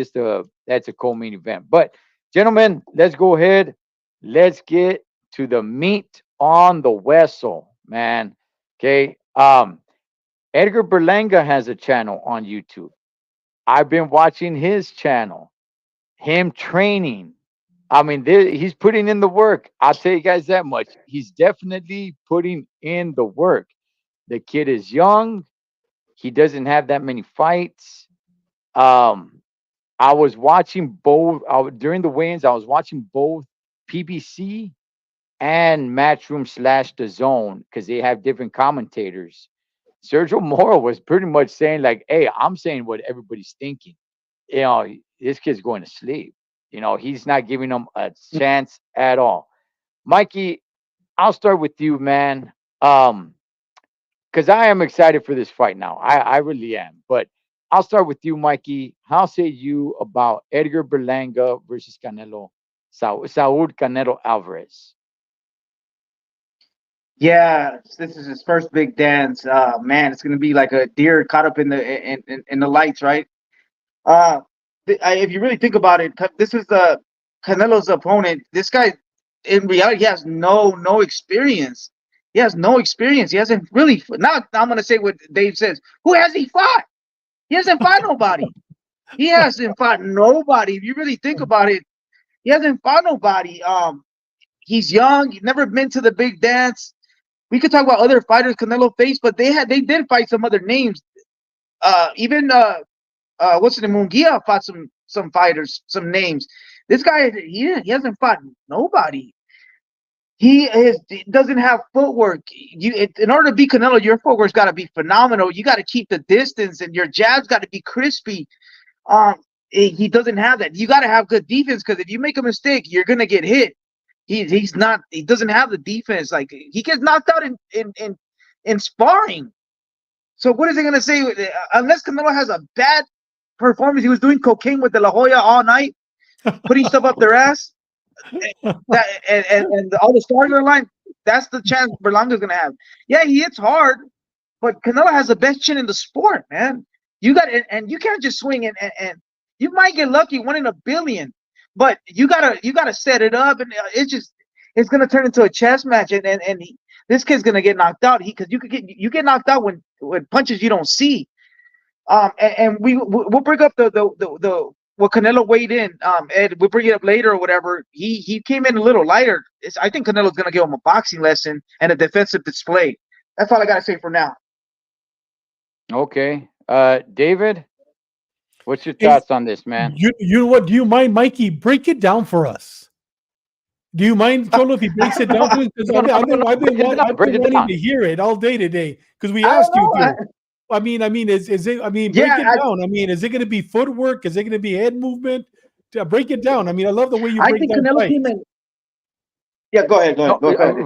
That's a co-main event. But gentlemen, let's go ahead. Let's get to the meat on the vessel, man. Okay. Edgar Berlanga has a channel on YouTube. I've been watching his channel, him training. I mean, he's putting in the work. I'll tell you guys that much. He's definitely putting in the work. The kid is young. He doesn't have that many fights. Um, I was watching both during the weigh-ins. I was watching both PBC and Matchroom slash The Zone because they have different commentators. Sergio Moro was pretty much saying like, "Hey, I'm saying what everybody's thinking. You know, this kid's going to sleep. You know, he's not giving them a chance at all." Mikey, I'll start with you, man. Because I am excited for this fight now. I really am. But I'll start with you, Mikey. How say you about Edgar Berlanga versus Saul Canelo Alvarez? Yeah, this is his first big dance. Man, it's gonna be like a deer caught up in in the lights, right? Uh, if you really think about it, this is the Canelo's opponent. This guy, in reality, he has no experience. He has no experience. He hasn't really. Now I'm gonna say what Dave says. Who has he fought? He hasn't fought nobody. He hasn't fought nobody. If you really think about it, he hasn't fought nobody. He's young. He's never been to the big dance. We could talk about other fighters Canelo faced, but they did fight some other names. Even what's the name? Munguia fought some fighters, some names. This guy, he hasn't fought nobody. He doesn't have footwork. In order to beat Canelo, your footwork's got to be phenomenal. You got to keep the distance, and your jab's got to be crispy. Um, he doesn't have that. You got to have good defense because if you make a mistake, you're gonna get hit. He's not. He doesn't have the defense. Like he gets knocked out in sparring. So what is he gonna say? Unless Canelo has a bad performance, he was doing cocaine with De La Hoya all night, putting stuff up their ass. That and all the starter line. That's the chance Berlanga's gonna have. Yeah, he hits hard, but Canelo has the best chin in the sport, man. You got and you can't just swing and you might get lucky, 1 in 1 billion, but you gotta set it up, and it's gonna turn into a chess match, this kid's gonna get knocked out. Because you get knocked out when punches you don't see. And we'll bring up the what Canelo weighed in. Ed, we'll bring it up later or whatever. He came in a little lighter. I think Canelo's gonna give him a boxing lesson and a defensive display. That's all I gotta say for now. Okay. David, what's your Is thoughts on this, man? you know what? Do you mind, Mikey? Break it down for us. Do you mind, Cholo, if he breaks it down for us? Because No, no, no, no, break it down. I've Break been it wanting down. to hear it all day today because we I don't asked you know. to. Is it? I mean, break Yeah, it down. I mean, is it going to be footwork? Is it going to be head movement? Break it down. I mean, I love the way you I break think down Canelo came fights. in. Yeah, go ahead. Go No, ahead. Go ahead.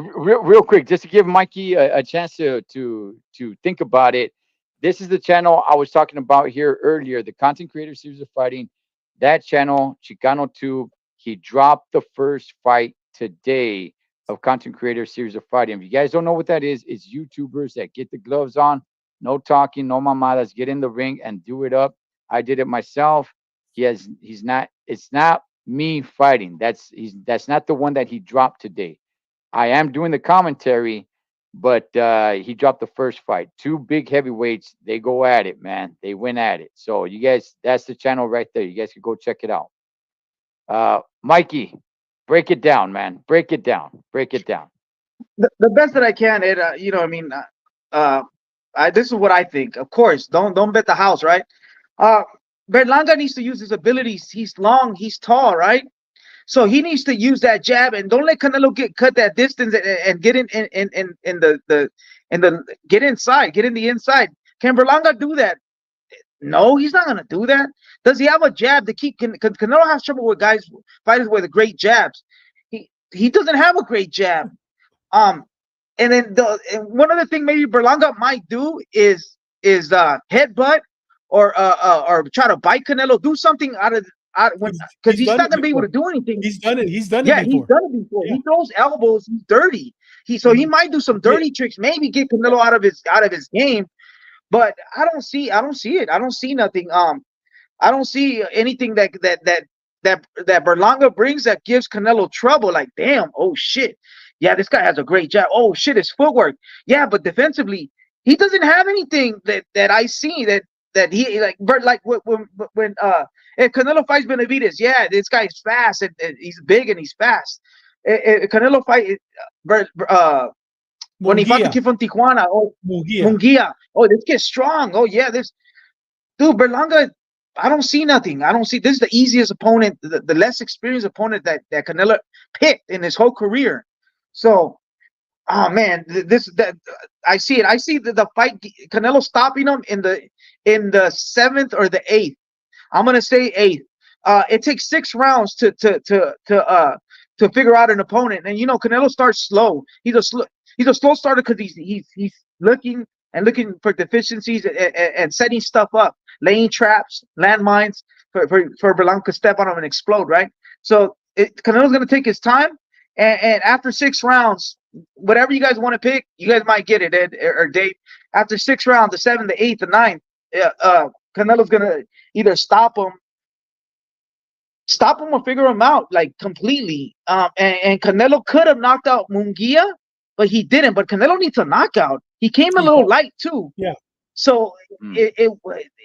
real quick, just to give Mikey a chance to think about it. This is the channel I was talking about here earlier, the Content Creator Series of Fighting. That channel, Chicano Tube, he dropped the first fight today of Content Creator Series of Fighting. If you guys don't know what that is, it's YouTubers that get the gloves on, no talking, no mamadas, get in the ring and do it up. I did it myself. He's not, it's not me fighting. That's not the one that he dropped today. I am doing the commentary, but he dropped the first fight. Two big heavyweights, they go at it, man. They went at it. So you guys, that's the channel right there. You guys can go check it out. Mikey, break it down, man. Break it down. Break it down. The best that I can, Ed. Uh, this is what I think. Of course, don't bet the house, right? Uh, Berlanga needs to use his abilities. He's long, he's tall, right? So he needs to use that jab and don't let Canelo cut that distance and get in the get inside, get in the inside. Can Berlanga do that? No, he's not gonna do that. Does he have a jab to keep? Canelo has trouble with fighters with great jabs. He doesn't have a great jab. Um, and then one other thing maybe Berlanga might do is headbutt or try to bite Canelo, do something out when because He's he's done not it gonna be able before. to do anything. He's done it. He's done it Yeah, he's before. done it before. Yeah. He throws elbows. He's dirty. He might do some dirty tricks, maybe get Canelo out of his game. But I don't see it. I don't see nothing. I don't see anything that Berlanga brings that gives Canelo trouble. Like, damn, oh shit, yeah, this guy has a great jab. Oh shit, his footwork. Yeah, but defensively, he doesn't have anything that I see that he like if Canelo fights Benavidez, yeah, this guy's fast and he's big and he's fast. Canelo fight when he fought the Munguia. kid from Tijuana, oh Munguia. Munguia, oh this kid's strong. Oh yeah, this dude Berlanga. I don't see nothing. I don't see. This is the easiest opponent, the less experienced opponent that Canelo picked in his whole career. So Oh man, this that I see it. I see the fight. Canelo stopping him in the seventh or the eighth. I'm gonna say eighth. It takes 6 rounds to figure out an opponent, and Canelo starts slow. He's a slow starter because he's looking and looking for deficiencies and setting stuff up, laying traps, landmines for Blanco to step on him and explode. Right. So Canelo's gonna take his time, and after 6 rounds, whatever you guys want to pick, you guys might get it, Ed or Dave. After 6 rounds, the seventh, the eighth, the ninth, Canelo's gonna either stop him or figure him out like completely. And Canelo could have knocked out Munguia, but he didn't. But Canelo needs a knockout. He came a He little does. light too. Yeah. So Mm.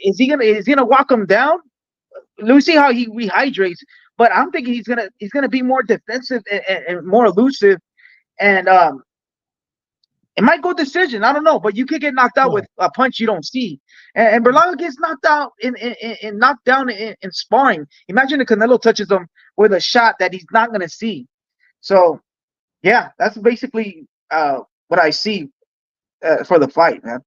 is he gonna walk him down? Let me see how he rehydrates. But I'm thinking he's gonna be more defensive and more elusive. And it might go decision. I don't know, but you could get knocked out with No. a punch you don't see. And Berlanga gets knocked out in knocked down in sparring. Imagine if Canelo touches him with a shot that he's not gonna see. So yeah, that's basically what I see for the fight, man.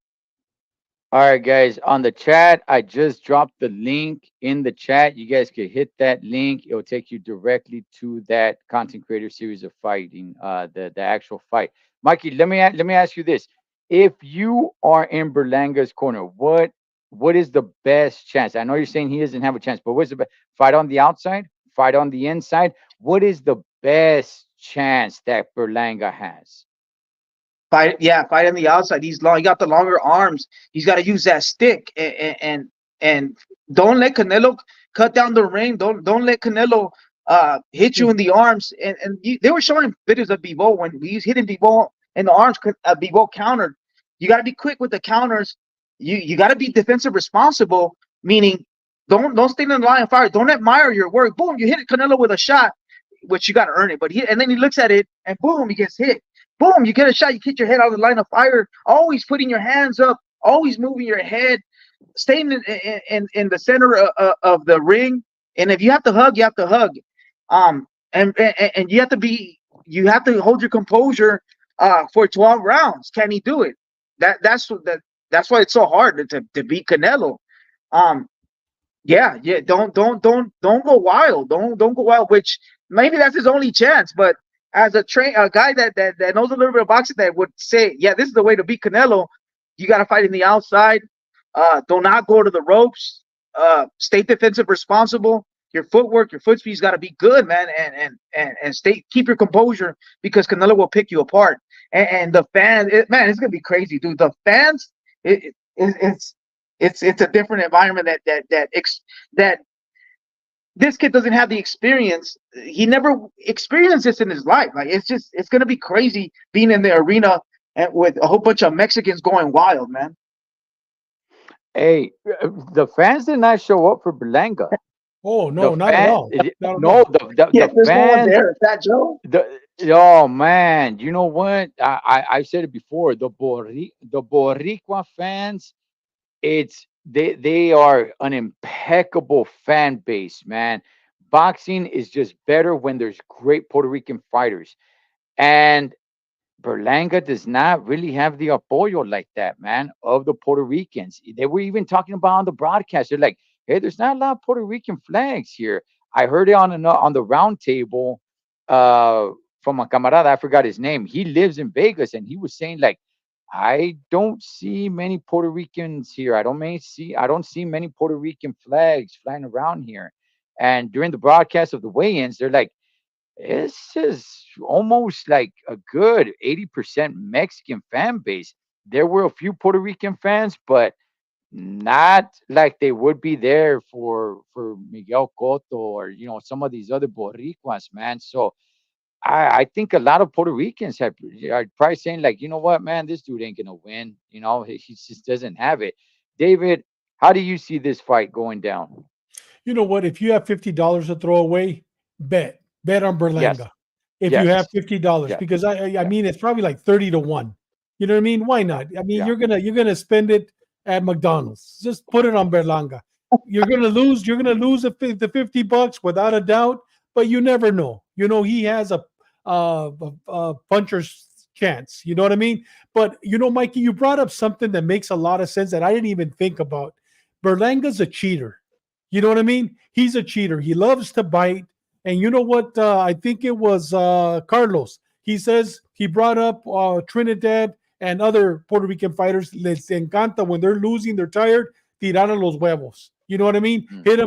All right, guys, on the chat, I just dropped the link in the chat. You guys can hit that link. It will take you directly to that content creator series of fighting, the actual fight. Mikey, let me ask you this: if you are in Berlanga's corner, what is the best chance? I know you're saying he doesn't have a chance, but what's the best? Fight on the outside, fight on the inside. What is the best chance that Berlanga has? Fight, yeah, fight on the outside. He's long. He got the longer arms. He's got to use that stick and don't let Canelo cut down the ring. Don't let Canelo hit you in the arms. They were showing videos of Bivol when he's hitting Bivol in the arms. Bivol countered. You got to be quick with the counters. You got to be defensive responsible. Meaning, don't stay in the line of fire. Don't admire your work. Boom, you hit Canelo with a shot, which you got to earn it. But and then he looks at it and boom, he gets hit. Boom, you get a shot, you hit your head out of the line of fire, always putting your hands up, always moving your head, staying in the center of the ring. And if you have to hug, you have to hug. And you have to hold your composure for 12 rounds. Can he do it? That's why it's so hard to beat Canelo. Um, yeah. Don't go wild. Don't go wild. Which maybe that's his only chance. But as a guy that knows a little bit of boxing, that would say, yeah, this is the way to beat Canelo. You got to fight in the outside. Do not go to the ropes. Stay defensive, responsible. Your footwork, your foot speed's got to be good, man, and keep your composure because Canelo will pick you apart. And the fans, man, it's gonna be crazy, dude. The fans, it's a different environment that this kid doesn't have the experience. He never experienced this in his life. Like it's gonna be crazy being in the arena and with a whole bunch of Mexicans going wild, man. Hey, the fans did not show up for Berlanga. Oh The no, not at fan, all. Not at no, all. Yeah, the there's no one fans, there. Fat Joe. oh man, you know what? I said it before. The Boricua fans, they are an impeccable fan base, man. Boxing is just better when there's great Puerto Rican fighters, and Berlanga does not really have the apoyo like that, man, of the Puerto Ricans. They were even talking about on the broadcast. They're like, "Hey, there's not a lot of Puerto Rican flags here." I heard it on the round table from a camarada. I forgot his name. He lives in Vegas, and he was saying like, "I don't see many Puerto Ricans here. I don't see many Puerto Rican flags flying around here." And during the broadcast of the weigh-ins, they're like, this is almost like a good 80% Mexican fan base. There were a few Puerto Rican fans, but not like they would be there for Miguel Cotto or some of these other Boricuas, man. So I think a lot of Puerto Ricans are probably saying like, you know what, man, this dude ain't gonna win. He just doesn't have it. David, how do you see this fight going down? You know what? If you have $50 to throw away, bet on Yes, Berlanga. If you have yes, $50, yeah, because I yeah, mean it's probably like 30 to 1. You know what I mean? Why yeah, not? I mean yeah. you're gonna spend it at McDonald's. Just put it on Berlanga. You're gonna lose. You're gonna lose the $50 without a doubt. But you never know. He has a puncher's chance. You know what I mean? But Mikey, you brought up something that makes a lot of sense that I didn't even think about. Berlanga's a cheater. You know what I mean? He's a cheater. He loves to bite. And you know what? I think it was Carlos. He says he brought up Trinidad and other Puerto Rican fighters. Les encanta when they're losing, they're tired. Tirar a los huevos. You know what I mean? Mm. Hit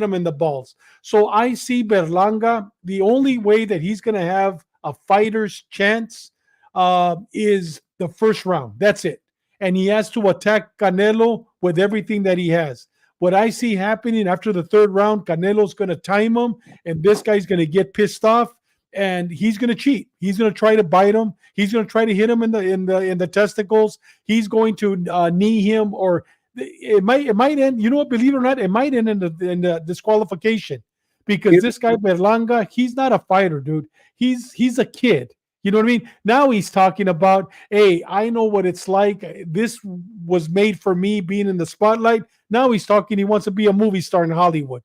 him in the balls. So I see Berlanga. The only way that he's going to have a fighter's chance is the first round. That's it. And he has to attack Canelo with everything that he has. What I see happening after the third round, Canelo's going to time him, and this guy's going to get pissed off, and he's going to cheat. He's going to try to bite him. He's going to try to hit him in the testicles. He's going to knee him, or it might end. You know what? Believe it or not, it might end in the disqualification because this guy Berlanga, he's not a fighter, dude. He's a kid. You know what I mean? Now he's talking about, hey, I know what it's like. This was made for me being in the spotlight. Now he's talking, he wants to be a movie star in Hollywood.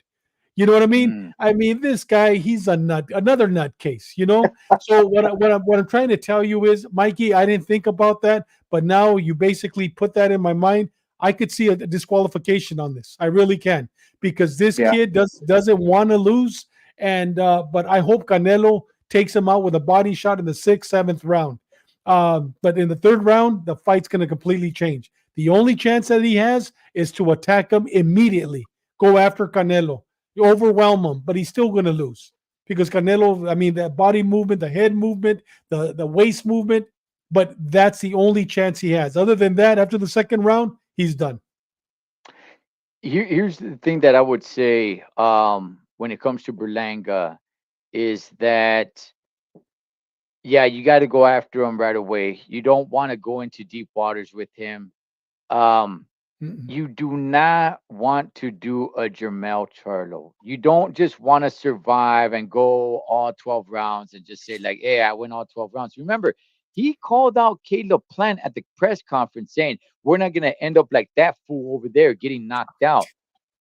You know what I mean? Mm. I mean, this guy, he's a nut, another nutcase, you know? So what I'm trying to tell you is, Mikey, I didn't think about that, but now you basically put that in my mind. I could see a disqualification on this. I really can, because this Yeah. kid doesn't want to lose. And but I hope Canelo takes him out with a body shot in the sixth, seventh round. But in the third round, the fight's going to completely change. The only chance that he has is to attack him immediately, go after Canelo, overwhelm him, but he's still going to lose because Canelo, I mean, the body movement, the head movement, the waist movement, but that's the only chance he has. Other than that, after the second round, he's done. Here's the thing that I would say when it comes to Berlanga is that, yeah, you got to go after him right away. You don't want to go into deep waters with him. Um, Mm-mm. you do not want to do a Jermel Charlo. You don't just want to survive and go all 12 rounds and just say, like, hey, I went all 12 rounds. Remember, he called out Caleb Plant at the press conference saying, we're not going to end up like that fool over there getting knocked out.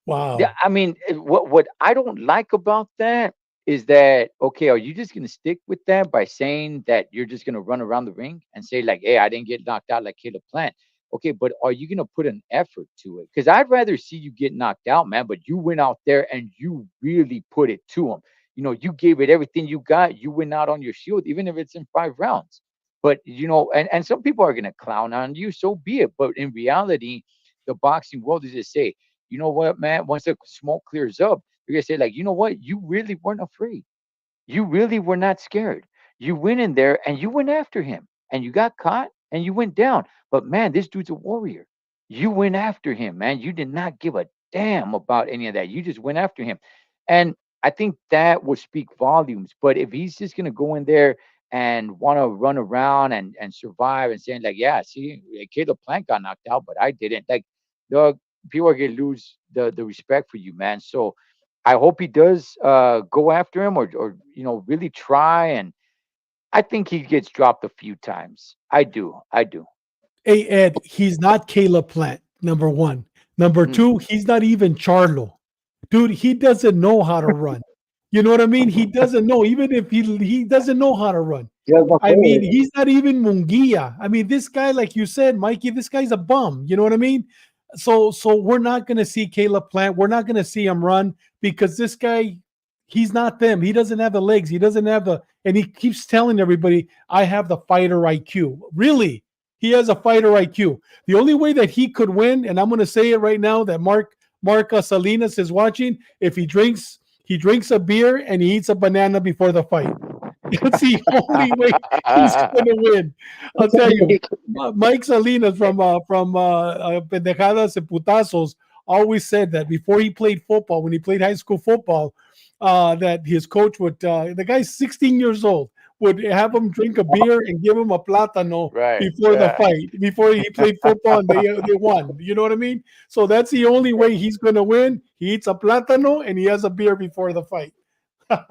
Yeah, Wow. I mean, what I don't like about that is that, okay, are you just gonna stick with that by saying that you're just gonna run around the ring and say like, hey, I didn't get knocked out like Caleb Plant? Okay, but are you gonna put an effort to it? Because I'd rather see you get knocked out, man. But you went out there and you really put it to him. You know, you gave it everything you got. You went out on your shield, even if it's in 5 rounds. But and some people are gonna clown on you, so be it. But in reality, the boxing world is just say, you know what, man? Once the smoke clears up, you're gonna say, like, you know what? You really weren't afraid. You really were not scared. You went in there and you went after him, and you got caught and you went down. But man, this dude's a warrior. You went after him, man. You did not give a damn about any of that. You just went after him, and I think that would speak volumes. But if he's just gonna go in there and want to run around and survive and saying like, yeah, see, Caleb Plant got knocked out, but I didn't. Like, dog, people are gonna lose the respect for you, man. So I hope he does go after him, or really try. And I think he gets dropped a few times. I do. I do. Hey, Ed, he's not Caleb Plant, number one. Number Mm. two, he's not even Charlo. Dude, he doesn't know how to run. You know what I mean? He doesn't know, even if he doesn't know how to run. Yeah, but I mean, he's not even Munguia. I mean, this guy, like you said, Mikey, this guy's a bum. You know what I mean? So we're not gonna see Caleb Plant. We're not gonna see him run because this guy, he's not them. He doesn't have the legs. He doesn't have and he keeps telling everybody, I have the fighter IQ. Really? He has a fighter IQ. The only way that he could win, and I'm gonna say it right now, that Mark Salinas is watching, if he drinks a beer and he eats a banana before the fight. That's the only way he's going to win. I'll tell you, Mike Salinas from Pendejadas and Putazos always said that before he played football, when he played high school football, that his coach would, the guy's 16 years old, would have him drink a beer and give him a plátano Right. before the Yeah. fight, before he played football and they won. You know what I mean? So that's the only way he's going to win. He eats a plátano and he has a beer before the fight.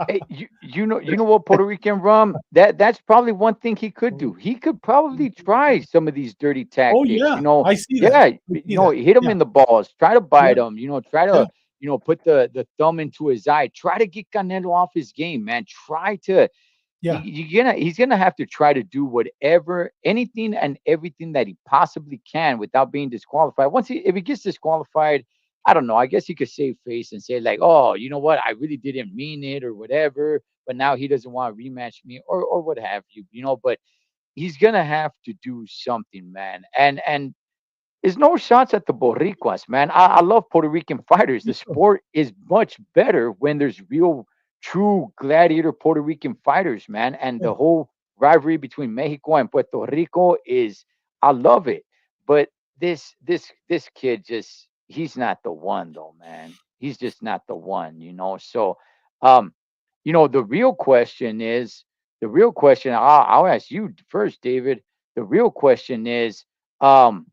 Hey, you know what, Puerto Rican rum? That's probably one thing he could do. He could probably try some of these dirty Oh tactics. yeah, I see that. Yeah, I see that. hit him Yeah, in the balls, try to yeah, bite him. Try yeah. to put the thumb into his eye. Try to get Canelo off his game, man. Try to. Yeah. he's gonna have to try to do whatever, anything and everything that he possibly can without being disqualified. If he gets disqualified, I don't know. I guess he could save face and say like, "Oh, you know what? I really didn't mean it or whatever." But now he doesn't want to rematch me or what have you, you know. But he's gonna have to do something, man. And there's no shots at the Boricuas, man. I love Puerto Rican fighters. The sport is much better when there's real, true gladiator Puerto Rican fighters, man. And the whole rivalry between Mexico and Puerto Rico is, I love it. But this kid just, he's not the one though, man. He's just not the one, you know. So, um, the real question is, the real question. I'll ask you first, David. The real question um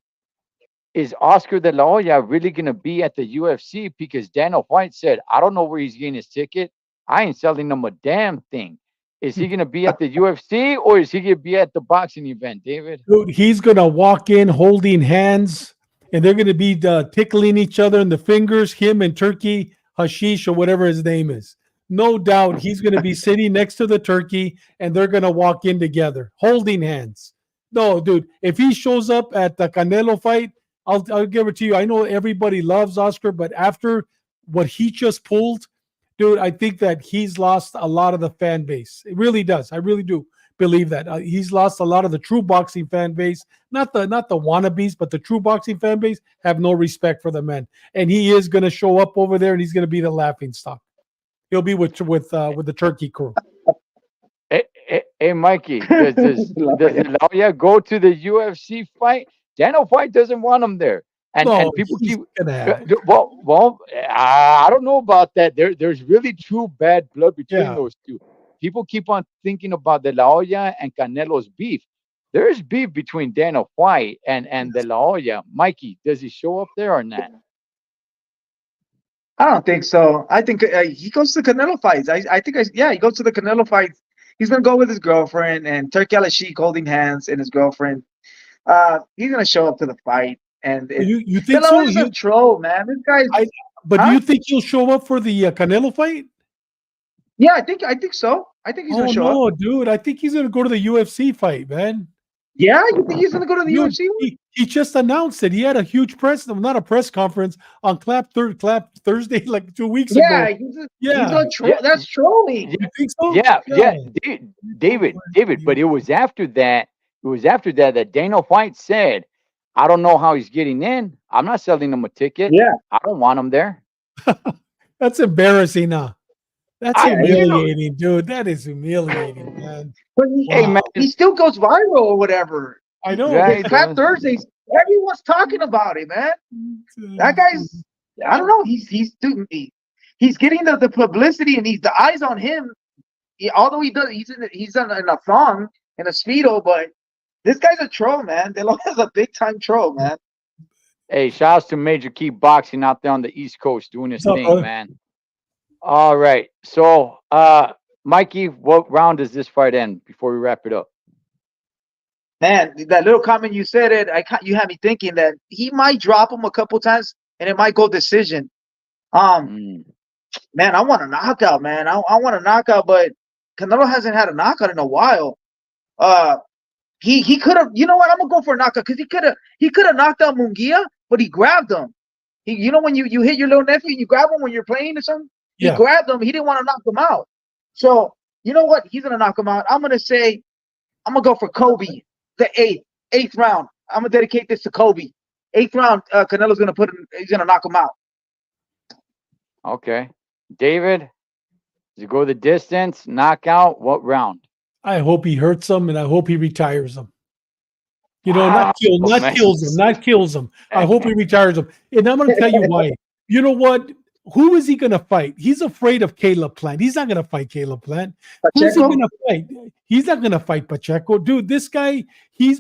is Oscar de la Hoya really going to be at the UFC? Because Daniel White said, I don't know where he's getting his ticket. I ain't selling him a damn thing. Is he going to be at the UFC or is he going to be at the boxing event, David? Dude, he's gonna walk in holding hands, and they're gonna be tickling each other in the fingers. Him and Turkey Hashish or whatever his name is. No doubt, he's gonna be sitting next to the turkey, and they're gonna walk in together, holding hands. No, dude, if he shows up at the Canelo fight, I'll give it to you. I know everybody loves Oscar, but after what he just pulled, dude, I think that he's lost a lot of the fan base. It really does. I really do believe that he's lost a lot of the true boxing fan base, not the wannabes, but the true boxing fan base have no respect for the man, and he is going to show up over there, and he's going to be the laughing stock. He'll be with the turkey crew. Hey, Mikey, does Eloya go to the UFC fight? Daniel White doesn't want him there, No, and people he's keep gonna have it. I don't know about that. There's really true bad blood between Yeah, those two. People keep on thinking about De La Hoya and Canelo's beef. There's beef between Daniel White and De La Hoya. Mikey, does he show up there or not? I don't think so. I think he goes to Canelo fights. I think yeah, he goes to the Canelo fights. He's gonna go with his girlfriend and Turki Al Sheik holding hands and his girlfriend. He's gonna show up to the fight, and you De think La so? Hoya's a troll, man. This guy's, I, but do huh? you think he'll show up for the Canelo fight? Yeah, I think so. I think he's gonna Oh show up. no, dude! I think he's gonna go to the UFC fight, man. Yeah, you think he's gonna go to the Dude, UFC? he just announced it. He had a huge not a press conference on Clap Thursday like 2 weeks ago. Yeah, he's Yeah, a troll. Yeah, That's trolling. you think so? yeah. Yeah. David. But it was after that. It was after that that Dana White said, "I don't know how he's getting in. I'm not selling him a ticket. Yeah, I don't want him there." That's embarrassing, huh? That's I, yeah. you know, humiliating, dude. That is humiliating, man. But hey Wow. man, he still goes viral or whatever. I know, yeah, The he Clap does. Thursdays, everyone's talking about it, man. That guy's, I don't know. He's getting the publicity and he's the eyes on him. Although he's in a thong in a speedo, but this guy's a troll, man. DeLorean's a big time troll, man. Hey, shouts to Major Key Boxing out there on the East Coast doing his What's up, thing, brother? man. All right. So, Mikey, what round does this fight end before we wrap it up? Man, that little comment you said you had me thinking that he might drop him a couple times and it might go decision. Um, Mm. man, I want a knockout, man. I want a knockout, but Canelo hasn't had a knockout in a while. Uh, he could have. You know what? I'm gonna go for a knockout because he could have knocked out Munguia, but he grabbed him. When you hit your little nephew, you grab him when you're playing or something. He Yeah. grabbed him. He didn't want to knock him out. So you know what? He's gonna knock him out. I'm gonna go for Kobe, the eighth round. I'm gonna dedicate this to Kobe. Eighth round, Canelo's gonna he's gonna knock him out. Okay. David, does it go the distance? Knockout? What round? I hope he hurts him, and I hope he retires him. Wow, Not man. kills him, not kills him. I hope he retires him. And I'm going to tell you why. You know what? Who is he going to fight? He's afraid of Caleb Plant. He's not going to fight Caleb Plant. Who's he Pacheco? going to fight? He's not going to fight Pacheco. Dude, this guy, he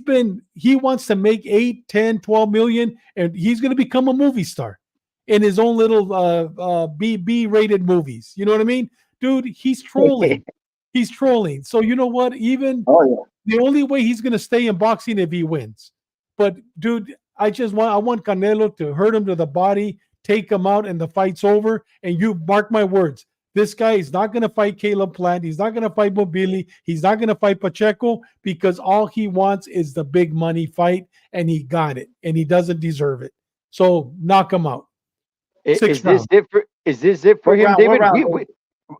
wants to make 8, 10, 12 million, and he's going to become a movie star in his own little B rated movies. You know what I mean? Dude, he's trolling. He's trolling. So you know what? Even Oh yeah. the only way he's going to stay in boxing if he wins. But dude, I want Canelo to hurt him to the body, take him out, and the fight's over. And you mark my words, This guy is not going to fight Caleb Plant. He's not going to fight Mobili. He's not going to fight Pacheco because all he wants is the big money fight, and he got it, and he doesn't deserve it. So knock him out. Sixth Is this round. it for? Is this it for What him, round? What David? round?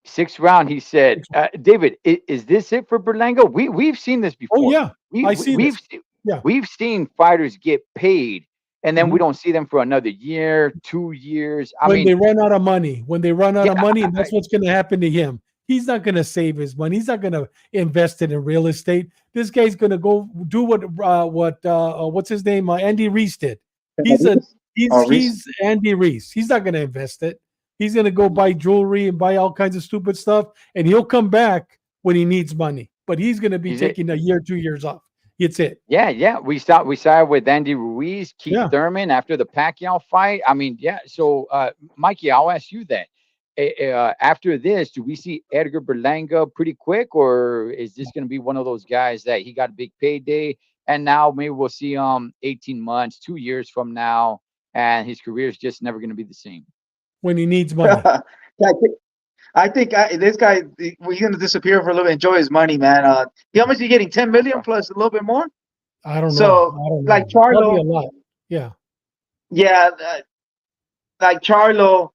Sixth round. He said, Sixth. David, is this it for Berlanga? We've seen this Oh before. yeah, I see this. Yeah, We've seen fighters get paid, and then we mhm. don't see them for another year, 2 years. I When mean, they run out of money, yeah, and that's what's going to happen to him. He's not going to save his money. He's not going to invest it in real estate. This guy's going to go do what's his name? Andy Reese did. He's a Reese? Oh, Reese. he's Andy Reese. He's not going to invest it. He's going to go buy jewelry and buy all kinds of stupid stuff, and he'll come back when he needs money. But he's going to be he's it. taking a year, 2 years off. It's it. Yeah. We saw it with Andy Ruiz, Keith Yeah. Thurman after the Pacquiao fight. I mean, yeah. So, Mikey, I'll ask you that. After this, do we see Edgar Berlanga pretty quick, or is this going to be one of those guys that he got a big payday, and now maybe we'll see him 18 months, 2 years from now, and his career is just never going to be the same? When he needs money. I think this guy he's gonna disappear for a little bit. Enjoy his money, man. How much are you getting? 10 million plus a little bit more. I don't know. So I don't like know. Probably a Charlo, lot. Yeah. yeah, like Charlo.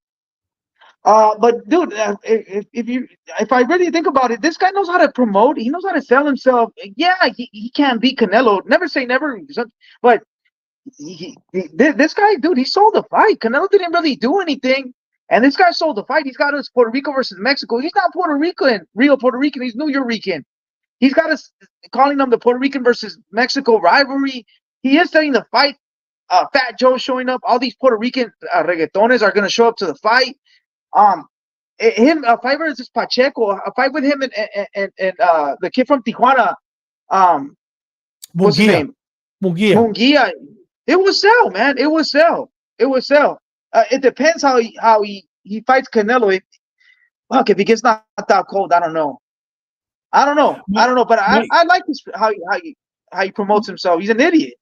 But dude, if I really think about it, this guy knows how to promote. He knows how to sell himself. Yeah, he can't beat Canelo. Never say never. But this guy, dude, he sold the fight. Canelo didn't really do anything, and this guy sold the fight. He's got us Puerto Rico versus Mexico. He's not Puerto Rican, real Puerto Rican. He's New Yorican. He's got us calling them the Puerto Rican versus Mexico rivalry. He is setting the fight. Fat Joe showing up. All these Puerto Rican reggaetones are going to show up to the fight. Um, a fight versus Pacheco, a fight with him and the kid from Tijuana. What's his Munguia. name? Munguia. Munguia. It will sell, man. It will sell. It will sell. It depends how he fights Canelo. If he gets knocked out cold, I don't know. But Mike, I like this how he promotes himself. He's an idiot.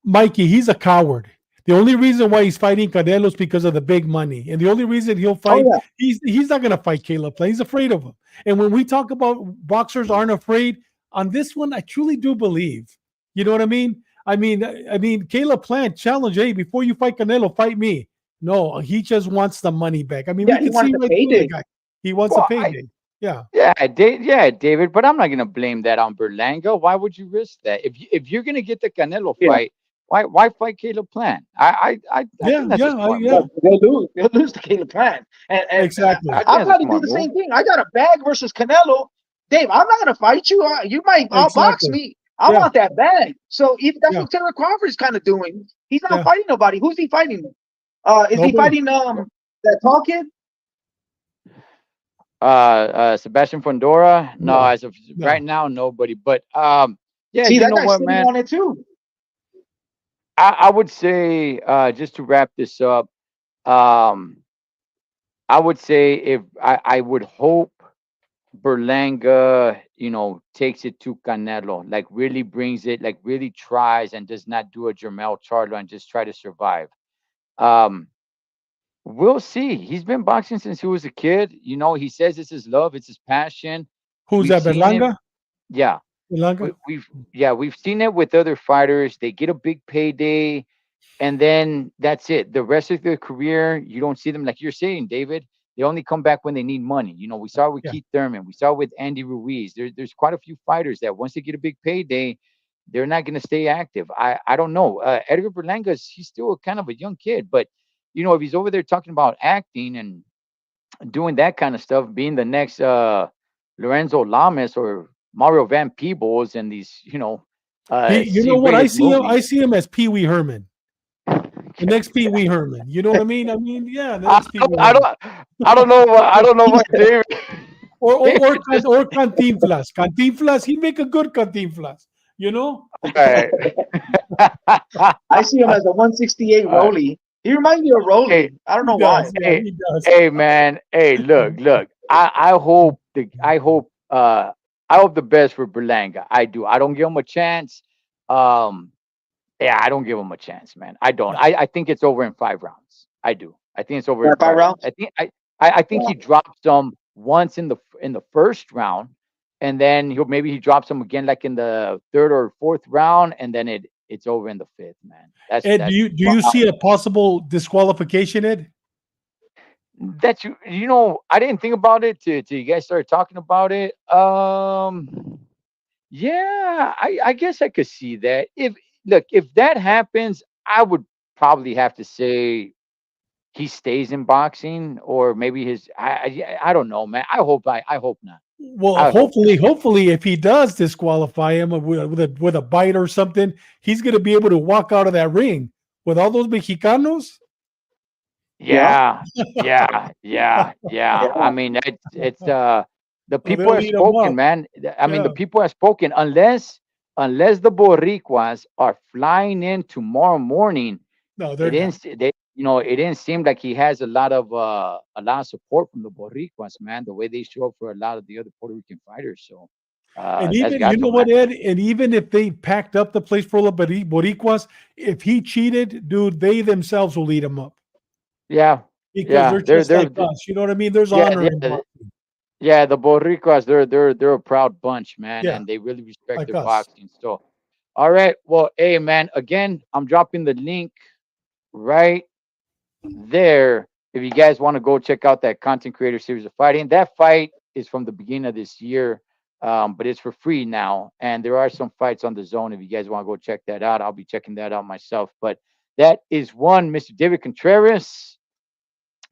Mikey, he's a coward. The only reason why he's fighting Canelo is because of the big money, and the only reason he'll fight, Oh he's not going to fight Caleb Plant. He's afraid of him. And when we talk about boxers aren't afraid, on this one, I truly do believe. You know what I mean? I mean, Caleb Plant challenged, hey, before you fight Canelo, fight me. No, he just wants the money back. I mean, yeah. we He can wants see the right through the payday. guy. He wants a Well, payday. Yeah, yeah, David, but I'm not going to blame that on Berlanga. Why would you risk that? If you're going to get the Canelo Yeah. fight, why fight Caleb Plant? I yeah, think that's a yeah, smart yeah. move. They'll lose. They'll lose to Caleb Plant. And Exactly. I think I'll that's a probably do smart the move. same thing. I got a bag versus Canelo. Dave, I'm not gonna fight you. You might outbox Exactly. me. I Yeah, want that bag. So if that's yeah, what Taylor Crawford is kind of doing, he's not yeah. fighting nobody. Who's he fighting? Is he Nobody. fighting that tall kid? Sebastian Fondora? No, No, as of right no. now, nobody. But yeah, See, you that know guy's what, sitting man? on it too. I would say, just to wrap this up, um, I would say I would hope Berlanga, takes it to Canelo, like really brings it, like really tries and does not do a Jermel Charlo and just try to survive. Um, we'll see. He's been boxing since he was a kid. He says it's his love, it's his passion. Who's We've that? seen it. Berlanga? Yeah, Berlanga? we've seen it with other fighters. They get a big payday, and then that's it. The rest of their career, you don't see them, like you're saying, David. They only come back when they need money. We saw it with Yeah. Keith Thurman. We saw it with Andy Ruiz. There's quite a few fighters that once they get a big payday, they're not going to stay active. I don't know. Edgar Berlanga, he's still kind of a young kid, but if he's over there talking about acting and doing that kind of stuff, being the next Lorenzo Lamas or Mario Van Peebles and these, You know what? I C-rated see him. I movies. see him as Pee Wee Herman, the next Pee Wee Herman. You know what I mean? Yeah, the next Pee Wee I Herman, don't, I don't know. I don't know what David. or Cantinflas. Cantinflas. He'd make a good Cantinflas. You know? All right. I see him as a 168 All right. Rolly. He reminds me of Hey, Rolly. I don't He know why. does. Yeah, hey, he does. hey, man. Hey, look. I hope the best for Berlanga. I do. I don't give him a chance. Um, yeah, I don't give him a chance, man. I don't. Yeah. I think it's over in 5 rounds. I do. I think it's over Yeah, in five five rounds. rounds. I think he drops him once in the first round, and then he drops him again like in the third or fourth round, and then it's over in the fifth. Man, Ed, that's do you see a possible disqualification, Ed? that I didn't think about it till you guys started talking about it. Yeah, I guess I could see that. If that happens, I would probably have to say he stays in boxing, or maybe I don't know, man. I hope not. Well, I hope not. hopefully, if he does disqualify him with a bite or something, he's going to be able to walk out of that ring with all those Mexicanos. Yeah. Yeah, yeah. I Yeah. mean, it's the Oh, people they'll have eat him spoken, up. man. I mean, Yeah. the people have spoken. Unless the Boricuas are flying in tomorrow morning, No, they're it not. didn't. It didn't seem like he has a lot of support from the Boricuas, man. The way they show up for a lot of the other Puerto Rican fighters. So, And that's even, you got know to what, man. Ed? And even if they packed up the place full of Boricuas, if he cheated, dude, they themselves will eat him up Yeah, because yeah. they're just like us. You know what I mean? There's Yeah, honor in yeah. boxing. Yeah, the Boricuas, they're a proud bunch, man, Yeah, and they really respect like their us. boxing. So, all right, well, hey, man, again, I'm dropping the link right there. If you guys want to go check out that content creator series of fighting, that fight is from the beginning of this year, but it's for free now, and there are some fights on the zone. If you guys want to go check that out, I'll be checking that out myself. But that is one, Mr. David Contreras.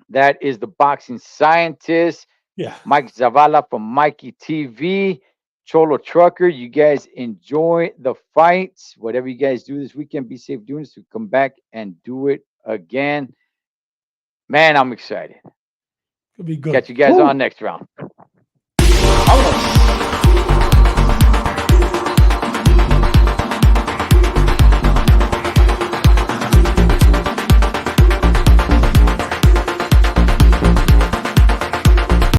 That is the boxing scientist. Yeah. Mike Zavala from Mikey TV, Cholo Trucker. You guys enjoy the fights. Whatever you guys do this weekend, be safe doing this to come back and do it again. Man, I'm excited. It'll be good. Catch you guys Woo. on next round. Vámonos.